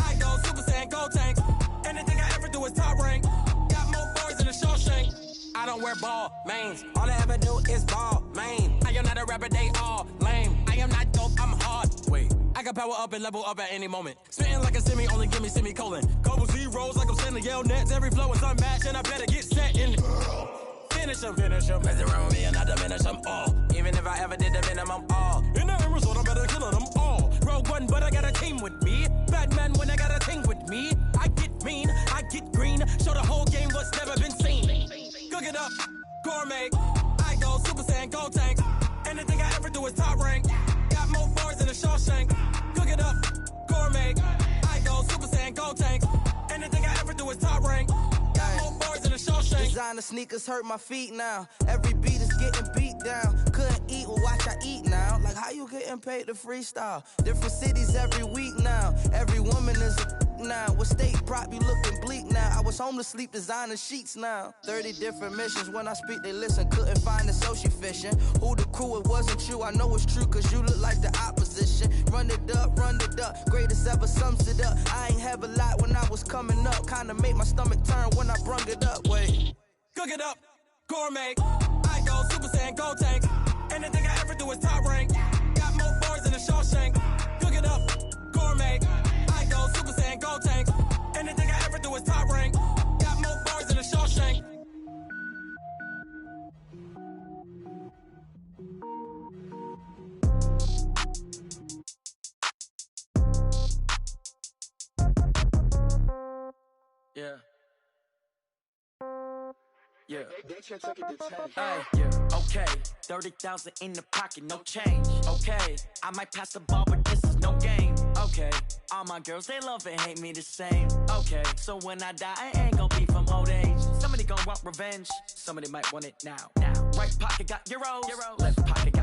Speaker 7: I go Super Saiyan, go tank. Anything I ever do is top rank. Got more boards than a Shawshank. I don't wear ball mains. All I ever do is ball main. I am not a rapper, they all lame. I am not dope, I'm hard. Wait, I can power up and level up at any moment. Spitting like a semi, only give me semicolon. Couple zeros like I'm sending Yale Nets. Every flow is unmatched and I better get set in it. Finish them. Mess around with me and I diminish them all. Even if I ever did the minimum, all. In the end result, I better kill them all. Rogue One, but I got a team with me. Batman when I got a team with me. I get mean, I get green. Show the whole game what's never been seen. Cook it up, gourmet. I go Super Saiyan, go tank. Anything I ever do is top rank. Got more bars than a Shawshank. Cook it up, gourmet. I go Super Saiyan, go tank. Anything I ever do is top rank. Got more bars than a Shawshank.
Speaker 8: Designer sneakers hurt my feet now. Every beat is getting beat down. Couldn't eat, well watch I eat now. Like how you getting paid to freestyle? Different cities every week now. Every woman is a now. What state prop you looking bleak now? I was home to sleep designing sheets now. 30 different missions. When I speak they listen. Couldn't find the social fishing. Who the crew? It wasn't you. I know it's true cause you look like the opposition. Run it up. Greatest ever sums it up. I ain't have a lot when I was coming up. Kinda made my stomach turn when I brung it up. Wait.
Speaker 7: Cook it up, gourmet. I go Super Saiyan, go tank. Anything I ever do is top rank. Got more bars than a Shawshank. Cook it up, gourmet. I go Super Saiyan, go tank. Anything I ever do is top rank. Got more bars than a Shawshank. Yeah. Yeah. Hey, yeah. Okay. 30,000 in the pocket, no change. Okay. I might pass the ball, but this is no game. Okay. All my girls, they love and hate me the same. Okay. So when I die, I ain't gon' be from old age. Somebody gon' want revenge. Somebody might want it now. Right pocket got euros. Left pocket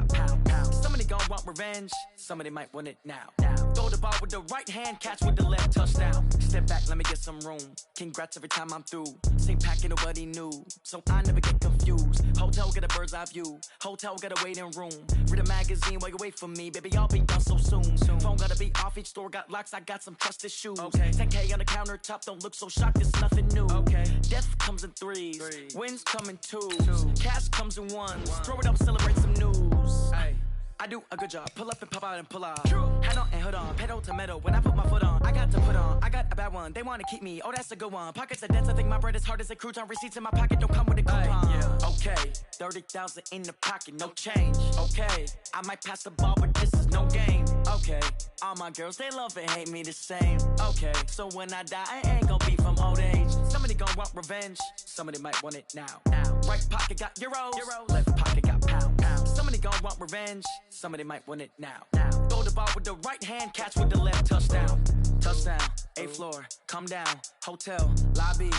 Speaker 9: gon' want revenge, somebody might want it now. Throw the ball with the right hand, catch with the left, touchdown. Step back, let me get some room. Congrats every time I'm through. Same packet, nobody new, so I never get confused. Hotel get a bird's eye view. Hotel get a waiting room. Read a magazine while you wait for me, baby. I'll be done so soon. Phone gotta be off, each store got locks. I got some trusted shoes. 10K on the countertop, don't look so shocked. It's nothing new. Death comes in threes, wins come in twos, cash comes in ones. Throw it up, celebrate some news. I do a good job. Pull up and pop out and pull out. Head on and hood on, pedal to metal. When I put my foot on, I got to put on. I got a bad one. They want to keep me. Oh, that's a good one. Pockets are dense. I think my bread is hard as a crouton. Receipts in my pocket don't come with a coupon. Okay, 30,000 in the pocket, no change. Okay, I might pass the ball, but this is no game. Okay, all my girls they love and hate me the same. Okay, so when I die, I ain't gonna be from old age. Somebody gonna want revenge. Somebody might want it now. Right pocket got euros. Left pocket got pound. Somebody gonna want revenge. Somebody might want it now. Throw the ball with the right hand, catch with the left, touchdown. Touchdown, 8th floor, come down, hotel, lobby.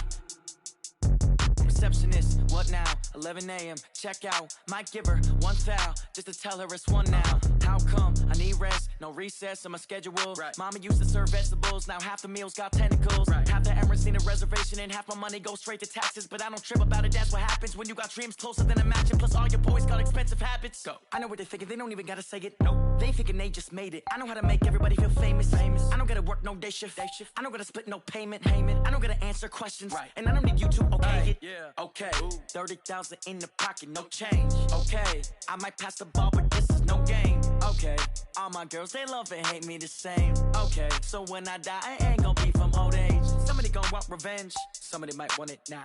Speaker 9: Receptionist, what now? 11 a.m., check out. Might give her one foul, just to tell her it's one now. How come? I need rest, no recess in my schedule. Mama used to serve vegetables, now half the meals got tentacles. Half the Emirates need a reservation and half my money goes straight to taxes. But I don't trip about it, that's what happens when you got dreams closer than a matching. Plus all your boys got expensive habits. Go. I know what they're thinking, they don't even gotta say it. Nope. They thinking they just made it. I know how to make everybody feel famous. I don't gotta work no day shift. I don't gotta split no payment. I don't gotta answer questions. And I don't need you to okay it. Okay, 30,000 in the pocket, no change. Okay, I might pass the ball, but this is no game. Okay, all my girls, they love and hate me the same. Okay, so when I die, I ain't gonna be from old age. Somebody gonna want revenge, somebody might want it now.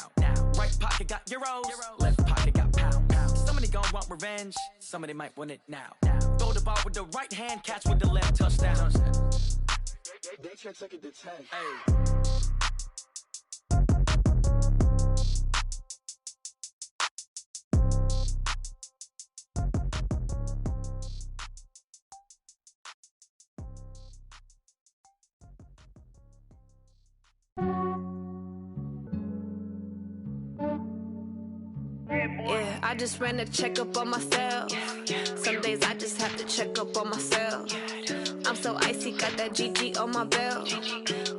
Speaker 9: Right pocket got euros, left pocket got pound. Somebody gonna want revenge, somebody might want it now. Throw the ball with the right hand, catch with the left, touchdown.
Speaker 10: They can't take it to 10.
Speaker 11: Yeah, I just ran a checkup on myself. Some days I just have to check up on myself. I'm so icy, got that GG on my belt.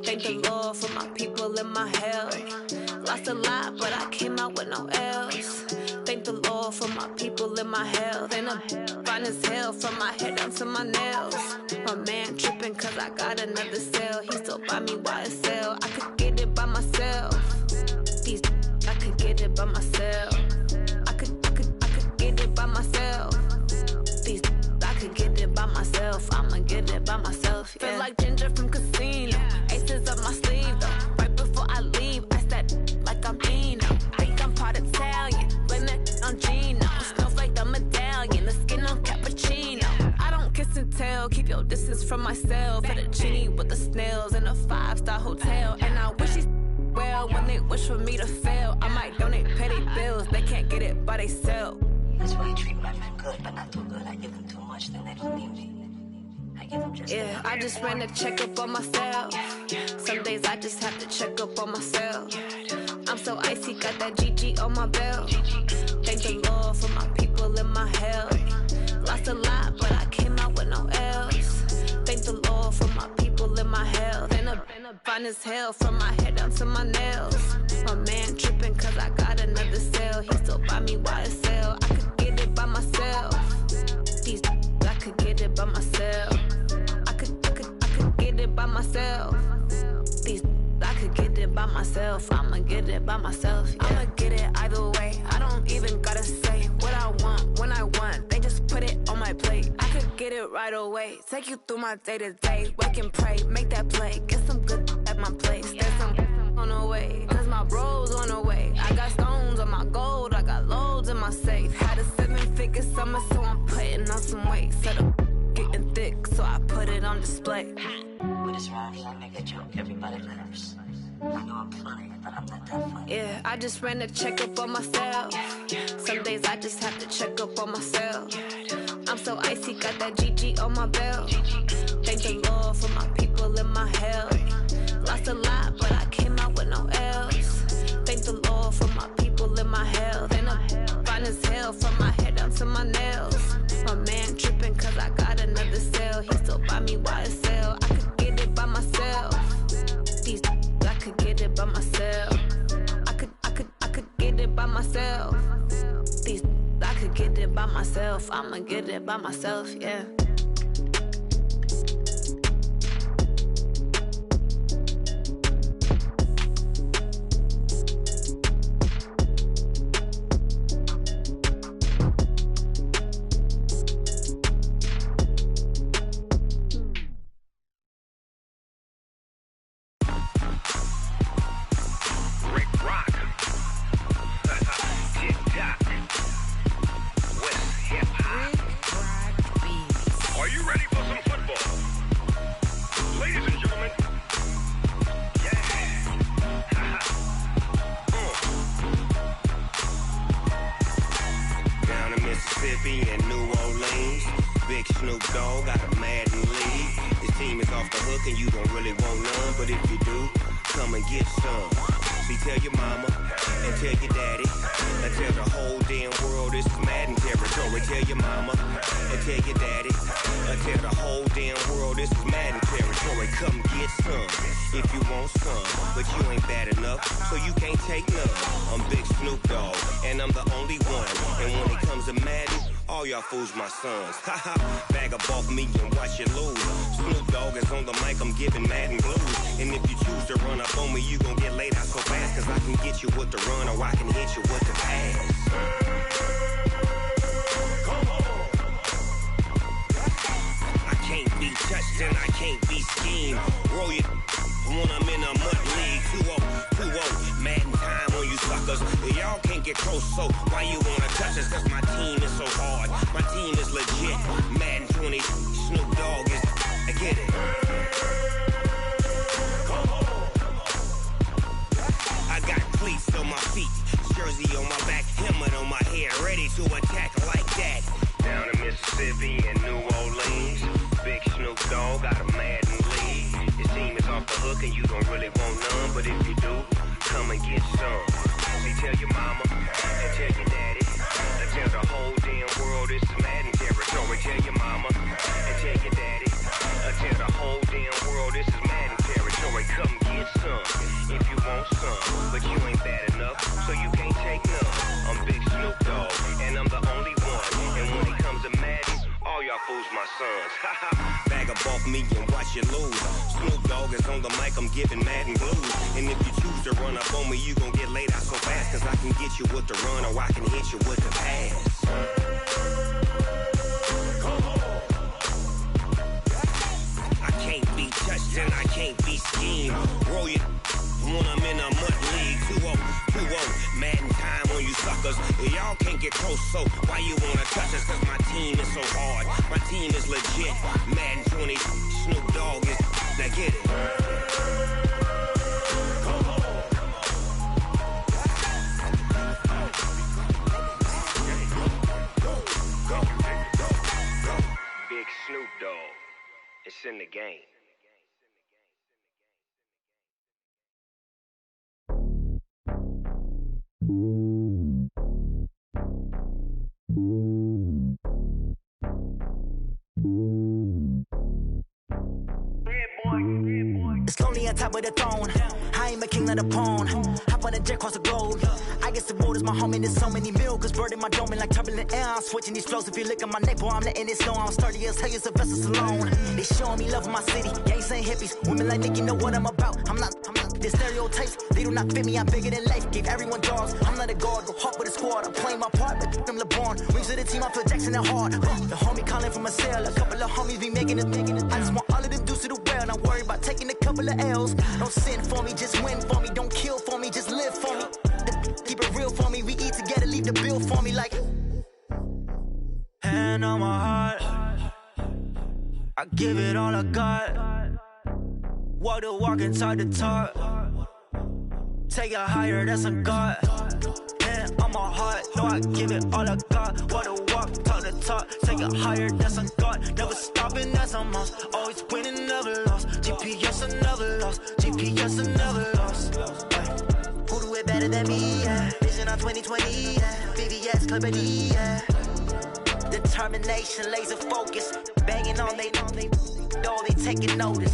Speaker 11: Thank the Lord for my people and my health. Lost a lot, but I came out with no L's. Thank the Lord for my people and my health. And I'm fine as hell from my head down to my nails. My man tripping cause I got another cell. He still buy me YSL. I could get it by myself. These I could get it by myself. I could get it by myself. These I could get it by myself. I'ma get it by myself. Yeah. Feel like Ginger from Casino. Aces up my sleeve though. Right before I leave, I said like I'm Dino. Think I'm part Italian. Blame that on Gino. Smells like the medallion. The skin on cappuccino. I don't kiss and tell. Keep your distance from myself. Fettuccine with the snails in a 5-star hotel. And I wish he's well when they wish for me to fail. I might donate petty bills. They can't get it by they sell.
Speaker 12: That's why you treat my men good, but not too good. I give them too much, then they don't need me. I give them just
Speaker 11: yeah, I just ran a checkup on myself. Some days I just have to check up on myself. I'm so icy, got that GG on my belt. Thank the Lord for my people and my health. Lost a lot, but I came out with no L's. Thank the Lord for my people and my health. And I'm fine as hell from my head down to my nails. My man tripping cause I got another cell. He still buy me YSL. I could get it by myself. These I could get it by myself. I could get it by myself. These I could get it by myself. I'ma get it by myself. Yeah. I'ma get it either way. I don't even gotta say what I want when I want. They just put it on my plate. I could get it right away. Take you through my day to day. Wake and pray, make that play. Get some good at my place. There's some on the way, cause my bros on the way. I got stones on my gold, I got loads in my safe. Had a 7-figure summer, so I'm putting on some weight. Set up getting thick, so I put it on display.
Speaker 12: With this rhyme, I make a joke, everybody laughs. I know I'm funny, but I'm not that funny.
Speaker 11: Yeah, I just ran a checkup on myself. Some days I just have to check up on myself. I'm so icy, got that GG on my belt. Thank the Lord for my people and my health. Lost a lot, but I came out with no L's. Thank the Lord for my people and my health. And I'm fine as hell from my head down to my nails. My man tripping cause I got buy me YSL. I could get it by myself. These I could get it by myself. I could get it by myself. These I could get it by myself. I'ma get it by myself, yeah.
Speaker 13: Fools my sons. Haha, bag up off me and watch you lose. Snoop Dogg is on the mic, I'm giving Madden blues. And if you choose to run up on me, you gon' get laid out so fast. Cause I can get you with the run or I can hit you with the pass. Come on. I can't be touched and I can't be schemed. Roll you when I'm in a mud league. 2-0, Madden time on you suckers. Y'all can't get close, so why you wanna touch us? Cause my team is so hard. My team is legit. Madden 20, Snoop Dogg is. I get it. Come on. I got cleats on my feet, jersey on my back, helmet on my head, ready to attack like that. Down in Mississippi and New Orleans, Big Snoop Dogg got a Madden lead. Your team is off the hook and you don't really want none, but if you do, come and get some. See, tell your mama and tell your daddy. Tell the whole damn world this is Madden territory. Tell your mama and tell your daddy. Tell the whole damn world this is Madden territory. Come get some if you want some, but you ain't bad enough, so you can't take none. I'm Big Snoop Dogg, and I'm the only one. And when it comes to Madden, all y'all fools my sons. Bag up off me and watch you lose. Snoop Dogg is on the mic, I'm giving Madden blues. And if you choose to run up on me, you gon' get laid out so fast. Cause I can get you with the run or I can hit you with the pass. Come on. I can't be touched and I can't be schemed. Roll you when I'm in a mud league. 2-0, Madden time on you suckers. Y'all can't get close, so why you wanna touch us? Cause my team is so hard. My team is legit. Madden 20, Snoop Dogg is. Now get it. Come on. Big Snoop Dogg. It's in the game.
Speaker 14: It's lonely on top of the throne. I am a king of the pawn. Hop on a jet across the globe. I guess the road is my home and there's so many milk. Bird in my dome and like turbulent air. I'm switching these flows. If you look at my neck, boy, I'm letting it slow. I'm sturdy as hell, as a vessel alone. They showing me love in my city. Gangsta and hippies. Women like Nicki know what I'm about. I'm not. The stereotypes, they do not fit me. I'm bigger than life. Gave everyone dogs. I'm not a guard. Go hard with a squad. I'm playing my part, but I'm LeBron. Rings of the team, I feel Jackson and hard. The homie calling from a cell. A couple of homies be making it. I just want all of them dudes to do well. Not worry about taking a couple of L's. Don't sin for me, just win for me. Don't kill for me, just live for me. Keep it real for me. We eat together, leave the bill for me like. Hand on my heart, I give it all I got. Walk the walk and talk the talk. Take it higher, that's a God. Hand on my heart, know I give it all I got. Walk the walk, talk the talk. Take it higher, that's a God. Never stopping, that's a must. Always winning, never lost. GPS, I never lost. GPS, I never lost. Who do it better than me? Yeah. Vision on 2020. Yeah. VVS, Clarity. Yeah. The Determination, laser focus, banging on they door, they taking notice.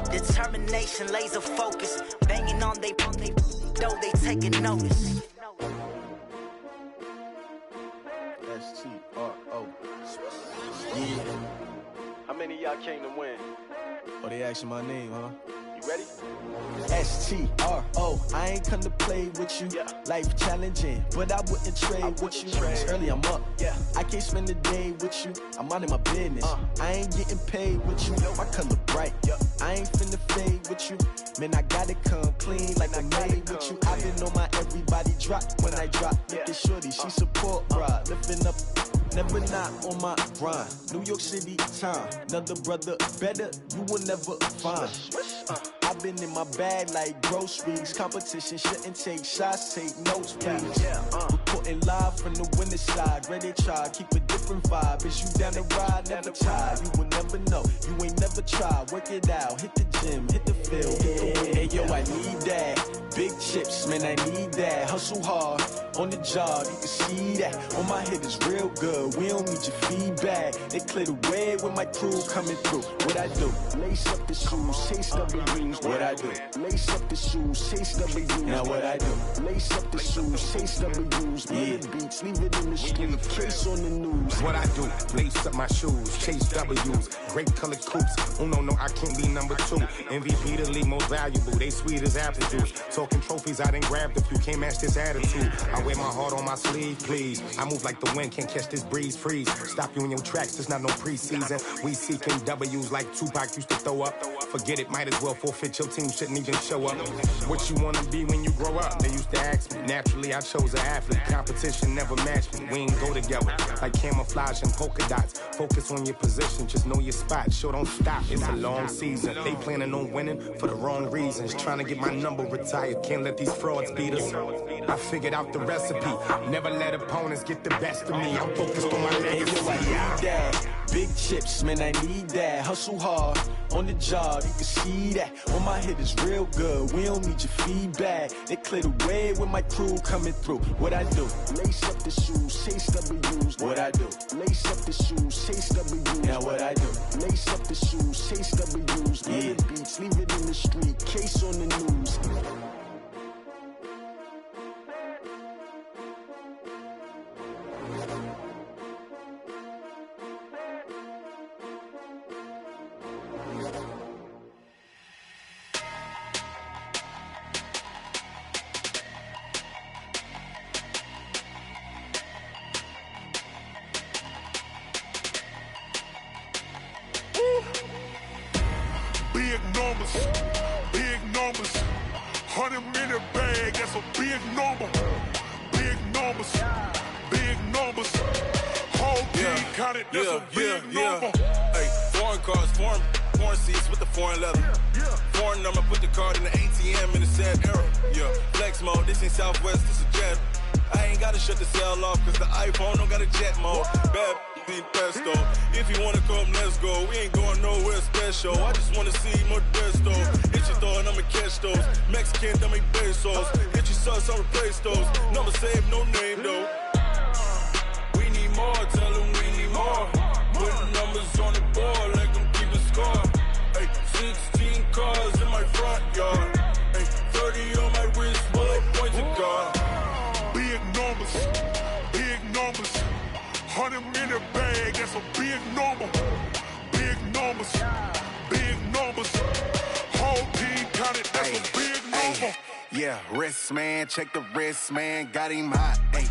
Speaker 14: Determination, laser focus, banging on they door, they taking notice.
Speaker 15: S-T-R-O. Yeah. How many of y'all came to win? Oh, they asking my name, huh? You ready? S-T-R-O. I ain't come to play with you. Life challenging, but I wouldn't trade with you. It's early, I'm up. I can't spend the day with you. I'm out of my business. I ain't getting paid with you. My color bright. I ain't finna fade with you. Man, I gotta come clean like I made with you. I been on my everybody drop when I drop. Look at shorty, she support ride. Lifting up, never not on my grind. New York City time, another brother better you will never find. I've been in my bag like groceries. Competition shouldn't take shots, take notes, please. Reporting live from the winter side. Ready to try, keep a different vibe. Is you down the ride, never tired. You will never know, you ain't never tried. Work it out, hit the gym, hit the field. Hey yo, I need that. Big chips, man, I need that. Hustle hard, on the job, you can see that. On my head is real good, we don't need your feedback. They clear the way with my crew coming through. What I do? Lace up the shoes, chase W's. What I do? Lace up the shoes, chase W's. Now what I do? Lace up the shoes, chase W's. Yeah. Beats, leave it in the street, case on the news.
Speaker 16: What I do? Lace up my shoes, chase W's. Great colored coops. Oh no, I can't be number 2. MVP the league most valuable. They sweet as apple juice. Talking trophies, I done grabbed a few. Can't match this attitude. I wear my heart on my sleeve, please. I move like the wind, can't catch this breeze. Freeze. Stop you in your tracks, there's not no preseason. We seeking W's like Tupac used to throw up. Forget it, might as well forfeit. Your team shouldn't even show up. What you wanna be when you grow up? They used to ask me. Naturally, I chose an athlete. Competition never matched me. We ain't go together like camouflage and polka dots. Focus on your position, just know your spot. Sure, don't stop. It's a long season. They planning on winning for the wrong reasons. Trying to get my number retired. Can't let these frauds beat us. I figured out the recipe. Never let opponents get the best of me. I'm focused on my legacy.
Speaker 15: I need that. Big chips, man, I need that. Hustle hard, on the job, you can see that. On my head is real good, we don't need your feedback. They clear the way with my crew coming through. What I do? Lace up the shoes, chase W's. What I do? Lace up the shoes, chase W's. Now what I do? Lace up the shoes, chase W's. Yeah. Beats, leave it in the street, case on the news.
Speaker 3: Big numbers, 100-minute bag, that's a big number. Big numbers, whole team counted, that's a big number.
Speaker 17: Hey, foreign cars, foreign seats with the foreign leather. Foreign number, put the card in the ATM in the sad era. Yeah, flex mode, this ain't Southwest, this is jet. I ain't gotta shut the cell off, cause the iPhone don't got a jet mode. Bad need pesto. If you wanna come, let's go. We ain't going nowhere special. I just wanna see Modesto. Hit your throw and I'ma catch those. Mexican, dummy pesos. Hit your sauce, I'll replace those. Number saved, no name though. We need more, tell them we need more. Put numbers on the board, let them keep a score. Hey, 16 cars in my front yard. Hey, 30 on my wrist, bullet point to God.
Speaker 3: Big numbers, 100-minute bag, that's a big number. Big numbers, whole team counted, that's a big number.
Speaker 18: Yeah, wrist man, check the wrist man, got him hot. Ay,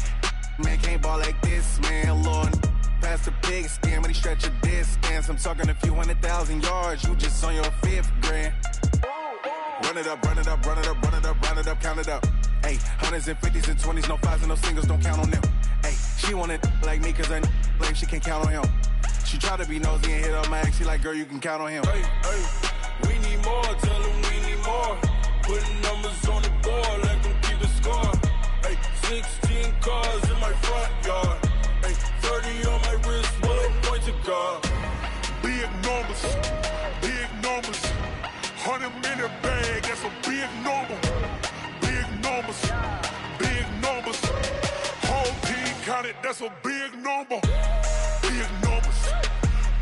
Speaker 18: man can't ball like this, man. Lord, past the big skin, but he stretch a distance. I'm talking a few 100,000 yards, you just on your 5th grand. Run it up, count it up. Ay, 100s and 50s and 20s, no 5s and no singles, don't count on them. Ay, she want it like me, cause I like she can count on him. She try to be nosy and hit up my ex, she like, girl, you can count on him.
Speaker 17: Hey, we need more, tell them we need more. Putting numbers on the board, let them keep the score. Hey, 16 cars in my front yard. Hey, 30 on my wrist, bullet point to God.
Speaker 3: Big numbers, 100-minute bag, that's a big number.
Speaker 19: numbers. Big numbers. Whole team counted, that's a big number. Big numbers.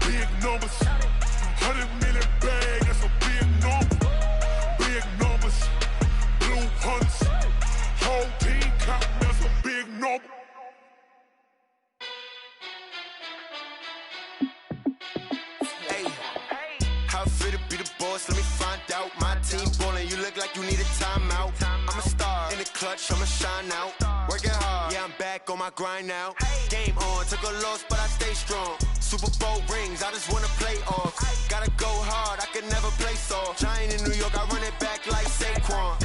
Speaker 19: Big numbers. 100 million bag, that's a big number. Big numbers. Blue hunts. Whole team counting, that's a big number.
Speaker 18: Hey, how fit to be the boss? Let me find out. My team ballin', you look like you need a timeout. I'm a star in the clutch, I'ma shine out. Working hard, yeah, I'm back on my grind now. Game on, took a loss, but I stay strong. Super Bowl rings, I just wanna play off. Gotta go hard, I can never play soft. Giant in New York, I run it back like Saquon.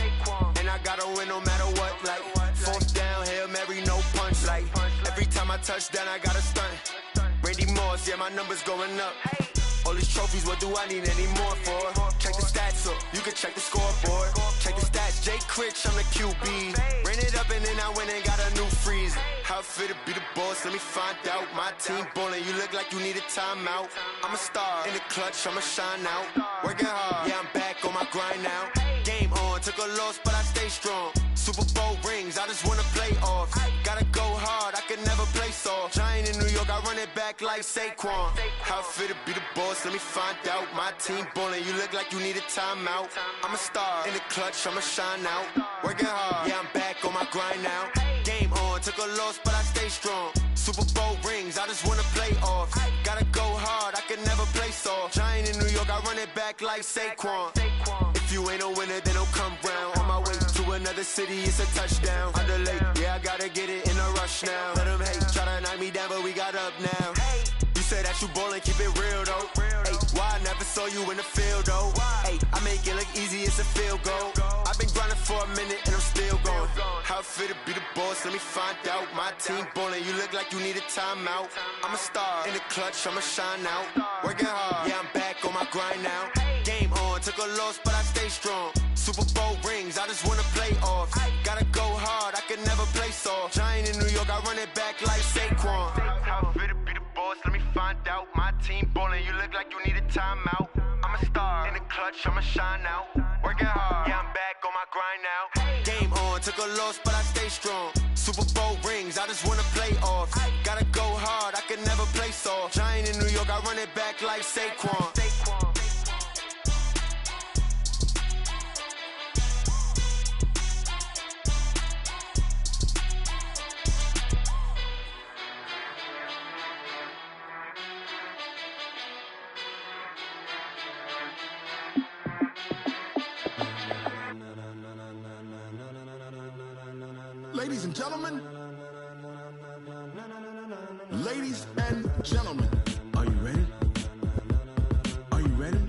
Speaker 18: And I gotta win no matter what, like fourth down, Hail Mary, no punch. Like every time I touch down, I gotta stunt. Randy Moss, yeah, my numbers going up. All these trophies, what do I need any more for? Check the stats up, you can check the scoreboard. Check the stats, Jay Critch, I'm the QB. Ran it up and then I went and got a new freeze. How fit to be the boss, let me find out. My team ballin', you look like you need a timeout. I'm a star in the clutch, I'ma shine out. Working hard, yeah, I'm back on my grind now. Game on, took a loss, but I stay strong. Super Bowl rings, I just wanna play off. Gotta go hard, I can never play soft. Giant in New York, I run it back like Saquon. How fit to be the boss, let me find out. My team ballin', you look like you need a timeout. I'm a star in the clutch, I'ma shine out. Working hard, yeah, I'm back on my grind now. Game on, took a loss, but I stay strong. Super Bowl rings, I just wanna play off. Gotta go hard, I can never play soft. Giant in New York, I run it back like Saquon. If you ain't a winner, then don't come round. On my way to another city, it's a touchdown. Under late, yeah, I gotta get it in a rush now. Let them hate, try to knock me down, but we got up now. You said that you ballin', keep it real though. Hey, why I never saw you in the field though? Hey, I make it look easy, it's a field goal. I've been grinding for a minute and I'm still going. How fit to be the boss, let me find out. My team ballin', you look like you need a timeout. I'm a star in the clutch, I'ma shine out. Working hard, yeah, I'm back on my grind now. Game on, took a loss, but I stay strong. Super Bowl rings, I just wanna play off. Gotta go hard, I can never play soft. Giant in New York, I run it back like Saquon. How fit to be the boss, let me find out. My team ballin', you look like you need a timeout. I'm a star in the clutch, I'ma shine out. Working hard, yeah, I'm back on my grind now. Game on, took a loss, but I stay strong. Super Bowl rings, I just wanna play off. Gotta go hard, I can never play soft. Giant in New York, I run it back like Saquon.
Speaker 3: Ladies and gentlemen, ladies and gentlemen, are you ready? Are you ready?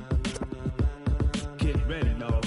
Speaker 3: Get ready, dog.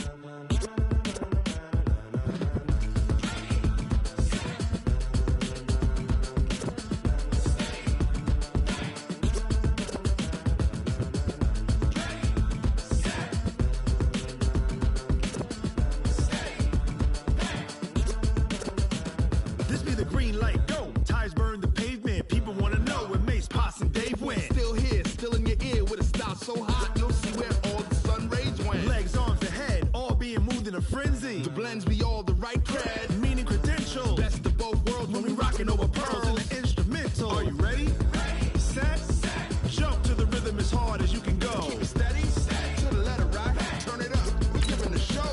Speaker 3: This be the green light, go. Tires burn the pavement. People wanna know where Mace, Potts, and Dave went. Still here, still in your ear with a style so hot, you'll see where all the sun rays went. Legs, arms, and head, all being moved in a frenzy. The blends be all the right cred, meaning credentials. Best of both worlds when we rockin' over pearls in the instrumental. Are you ready? Set, jump to the rhythm as hard as you can go. Keep it steady, to the letter, right? Turn it up, we giving the show.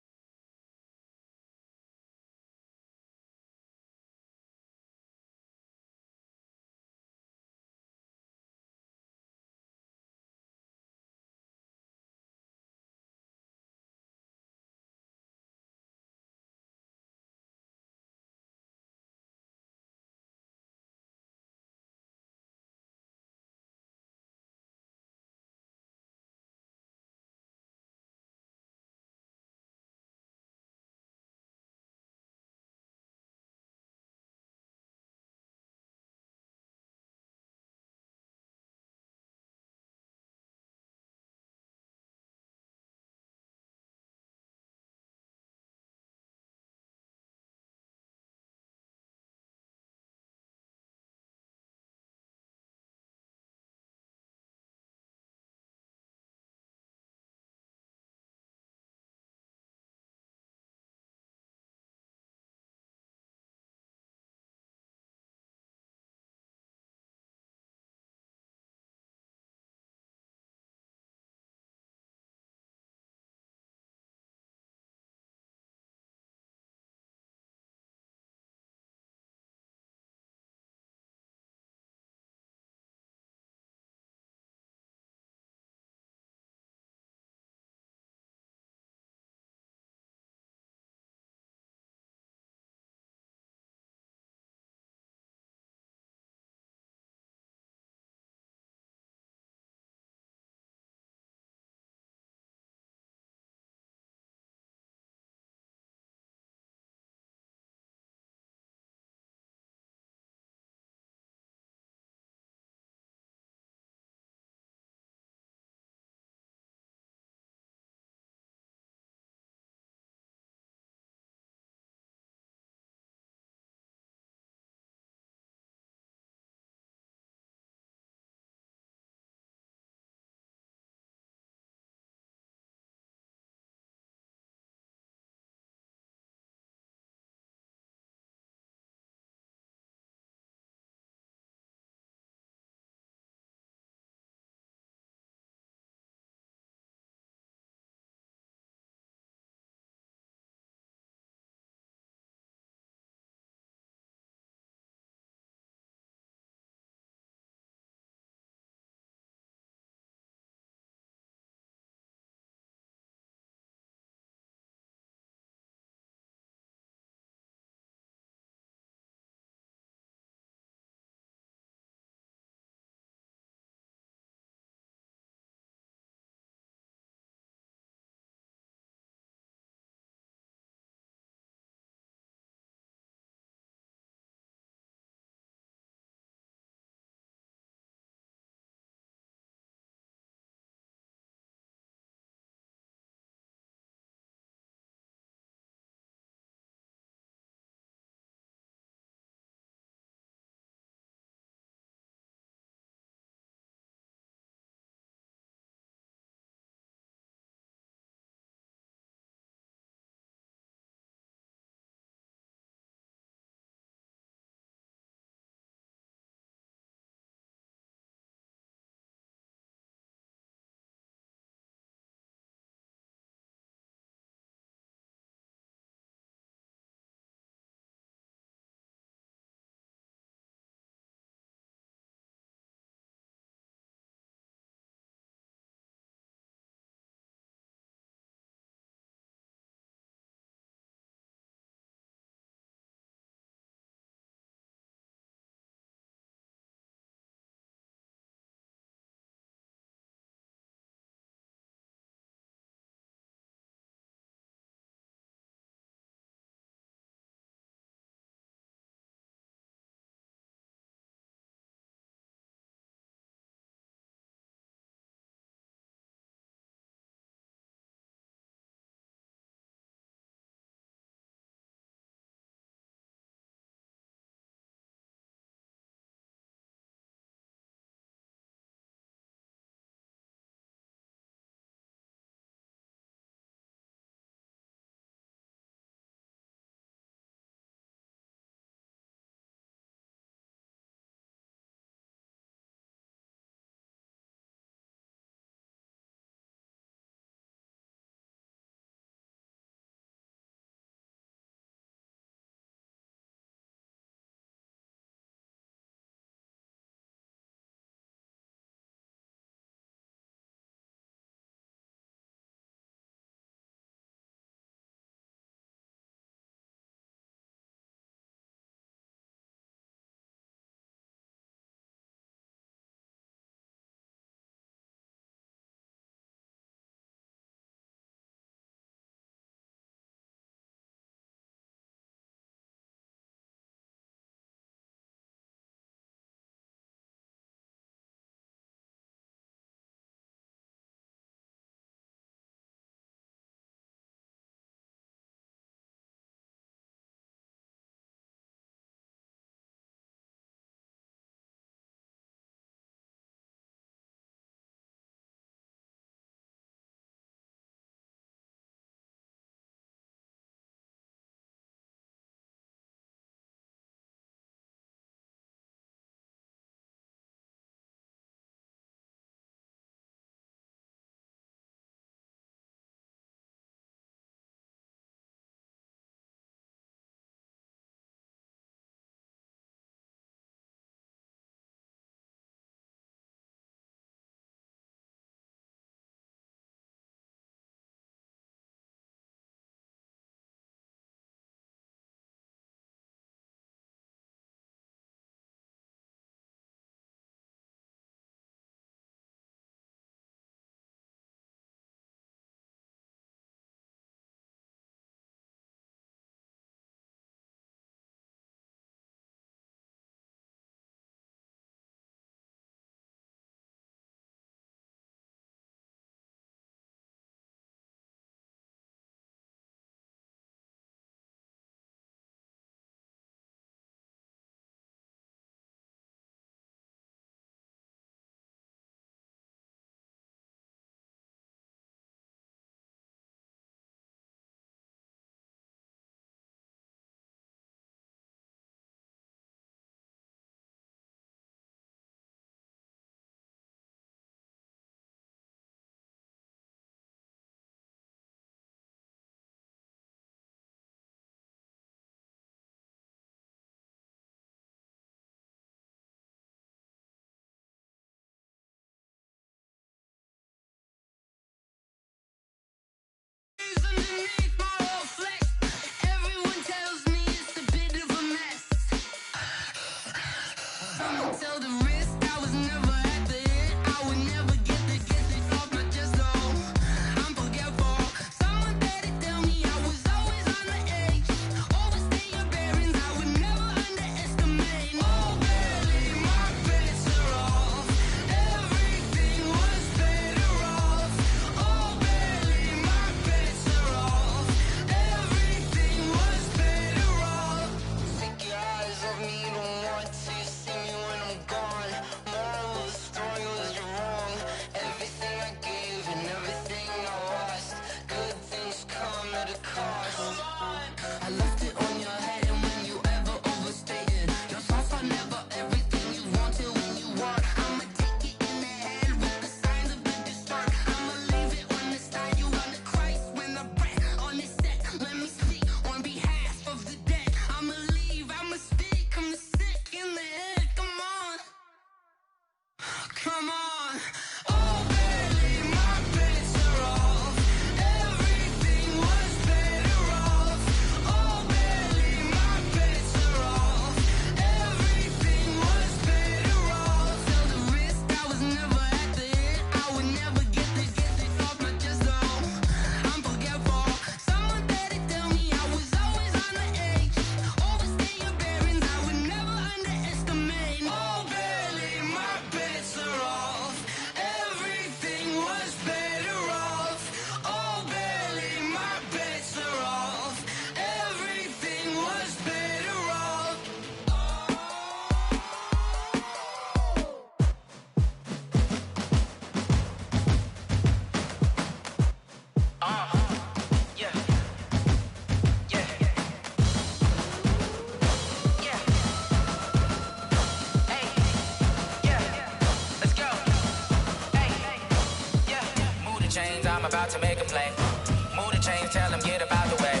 Speaker 20: chains, tell them get up out the way.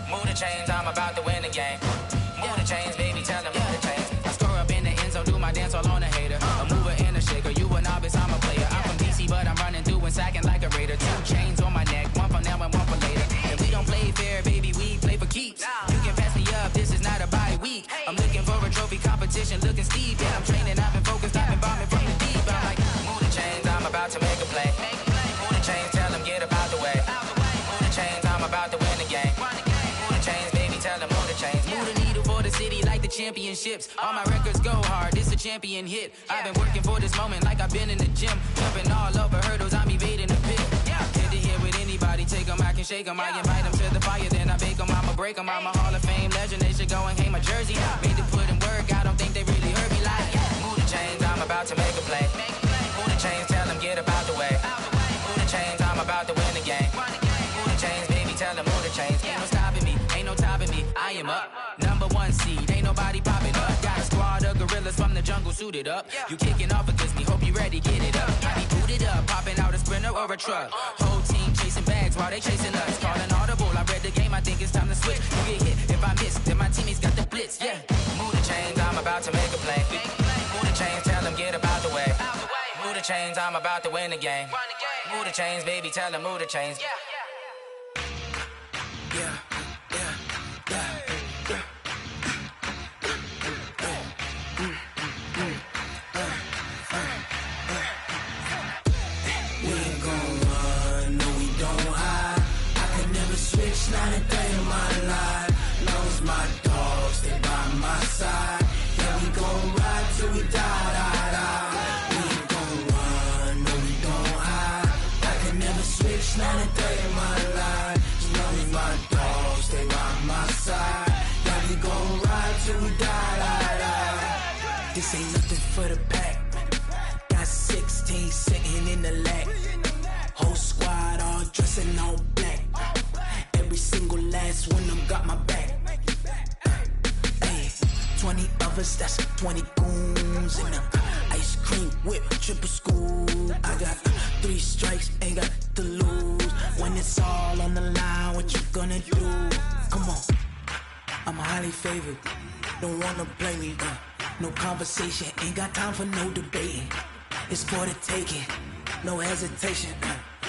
Speaker 20: Move the chains, I'm about to win the game. Move the chains, baby, tell them move the chains. I score up in the end zone, do my dance all on a hater. A mover and a shaker, you a novice, I'm a player. I'm from DC, but I'm running through and sacking like a raider. 2 chains on my neck, one for now and one for later. And we don't play fair, baby, we play for keeps. You can pass me up, this is not a bye week. I'm looking for a trophy competition, looking steep. Yeah, I'm training, I've been focused, I've been bombing from the deep. I'm like, move the chains, I'm about to make a play. Move the chains, tell them get up out the way. Move the chains, I'm about to win the game. Move the chains, baby, tell them move the chains. Move the needle for the city like the championships. All my records go hard, this a champion hit. I've been working for this moment like I've been in the gym. Jumping all over hurdles, I'm evading the pit. Hit to hit with anybody, take them, I can shake them. I invite them to the fire, then I bake them, I'ma break them. I'm a Hall of Fame legend, they should go and hang my jersey. Made to put in work, I don't think they really heard me like. Move the chains, I'm about to make a play. Move the chains, tell them get up out the way. Move the chains, I'm about to win the game. Move the chains, baby, tell them move the chains. Ain't no stopping me, ain't no topping me, I am up. Number 1 seed, ain't nobody popping up. Got a squad of gorillas from the jungle suited up. You kicking off against me, hope you ready, get it up. I be booted up, popping out a Sprinter or a truck. Whole team chasing bags while they chasing us. Calling audible, I read the game, I think it's time to switch. You get hit, if I miss, then my teammates got the blitz, yeah. Move the chains, I'm about to make a play. Move the chains, tell them get up out the way. Move the chains, I'm about to win the game. Move the chains, baby, tell them move the chains. Yeah.
Speaker 1: Not a day in my life. Knows my dogs, stay by my side. Yeah, we gon' ride till we die. We ain't gon' run, no, we don't hide. I can never switch, not a day in my life. Knows my dogs, stay by my side. Yeah, we gon' ride till we die. This ain't nothing for the pack. Got 16 sitting in the lag. Whole squad all dressing all black. Every single last one of them got my back. Hey, 20 of us, that's 20 goons in the ice cream whip, triple scoop. I got 3 strikes, ain't got to lose. When it's all on the line, what you gonna do? Come on, I'm highly favored. Don't wanna play me, no conversation, ain't got time for no debating. It's for the taking, no hesitation.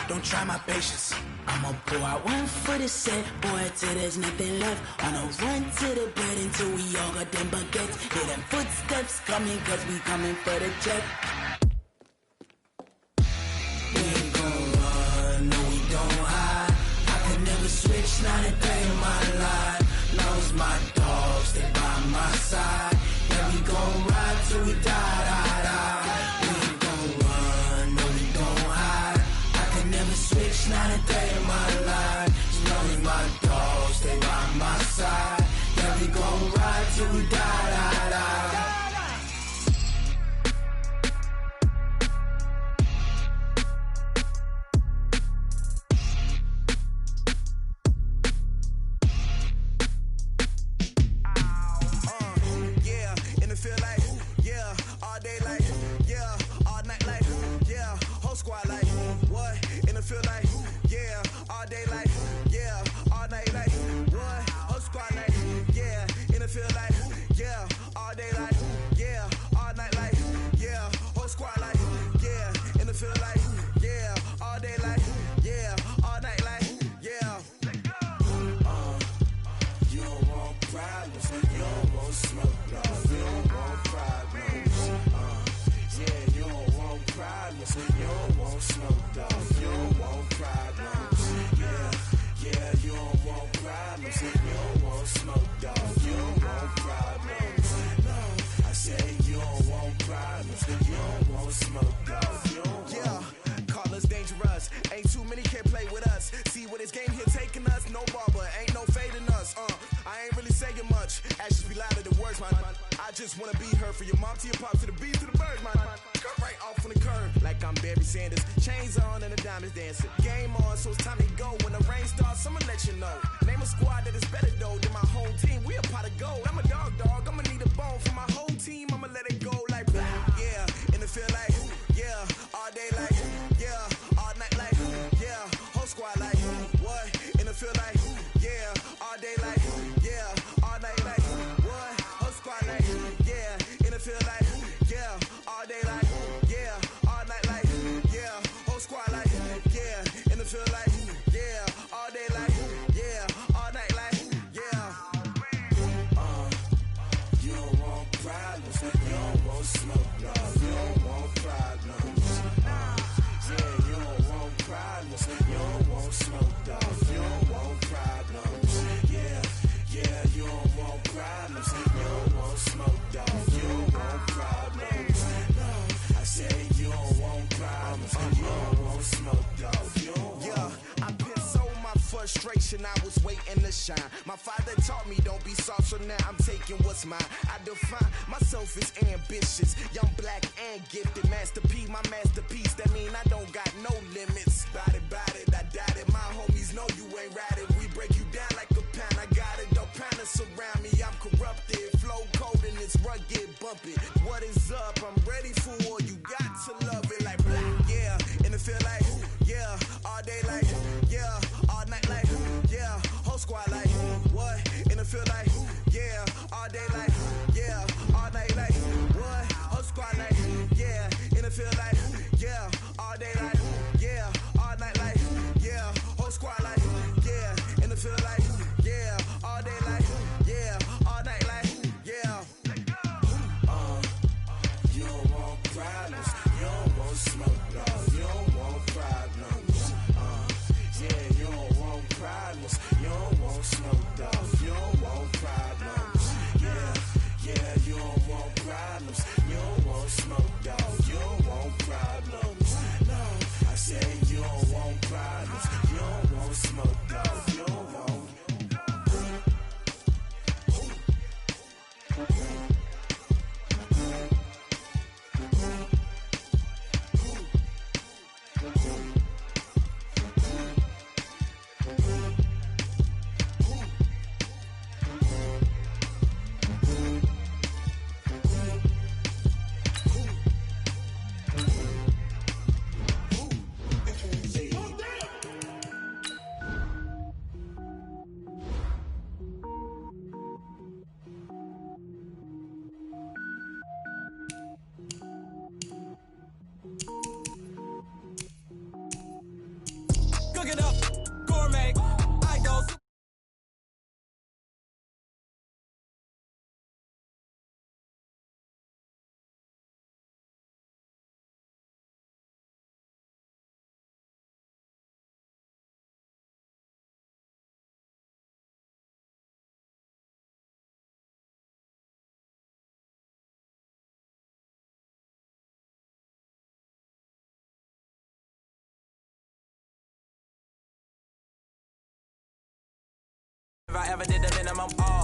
Speaker 1: Don't try my patience. I'ma pour out one for the set, boy, till there's nothing left. On a run to the bed until we all got them baguettes. Hear them footsteps coming, cause we coming for the jet. We ain't gon' run, no, we don't hide. I can never switch, not a day in my life. Knows my dogs, stay by my side. Yeah, we gon' ride till we die. We ain't gon' run, no, we don't hide. I can never switch, not a day in my life. Knows my dogs, stay by my side. Yeah, we gon' ride till we die. feel like, yeah, all day like, yeah, all night like, what? Whole squad like, yeah, in the feel like, yeah, all day like, yeah, all night like, yeah, whole squad like, yeah, in the feel like, yeah, all day like, yeah, all night like, yeah.
Speaker 3: You don't want problems, you don't want smoke, no, you don't want problems. Yeah, you don't want problems, you don't want smoke, dog, you don't want problems. Yeah, you don't want problems, you don't want smoke, dog, you don't want problems. No, I say you don't want problems, you don't want smoke, dog, you don't want.
Speaker 1: Yeah, I've been so my frustration, I was waiting to shine. My father taught me don't be soft, so now I'm taking what's mine. I define myself as ambitious, young, black, and gifted. Master P, my masterpiece, that mean I don't got no limits. Bout it, I doubt it. My homies know you ain't ratted. We break you down like a pound. I got it, don't panic surround me. I'm corrupted, flow cold and it's rugged, bumpy. What is up? I'm ready for war. You got to love it like black, yeah. And it feel like, yeah, all day like, yeah, all night like, yeah, whole squad like, what? And it feel like, yeah, all day like, yeah, all night like, what? Whole squad like, yeah, and it feel like, yeah, all day like, yeah, all night like, yeah, whole squad like, yeah, and it feel like, yeah, all day like, yeah, all night like, yeah.
Speaker 3: You don't want problems, you don't want smoke, no, you don't want problems. Yeah, you don't want problems, you don't want smoke, dog, you don't want problems. Yeah, you don't want problems, you don't want smoke, dog, you don't want problems. No, I say you don't want problems, you don't want smoke, dog, you don't want.
Speaker 7: Cook it up, gourmet. I go. If I ever did the minimum, all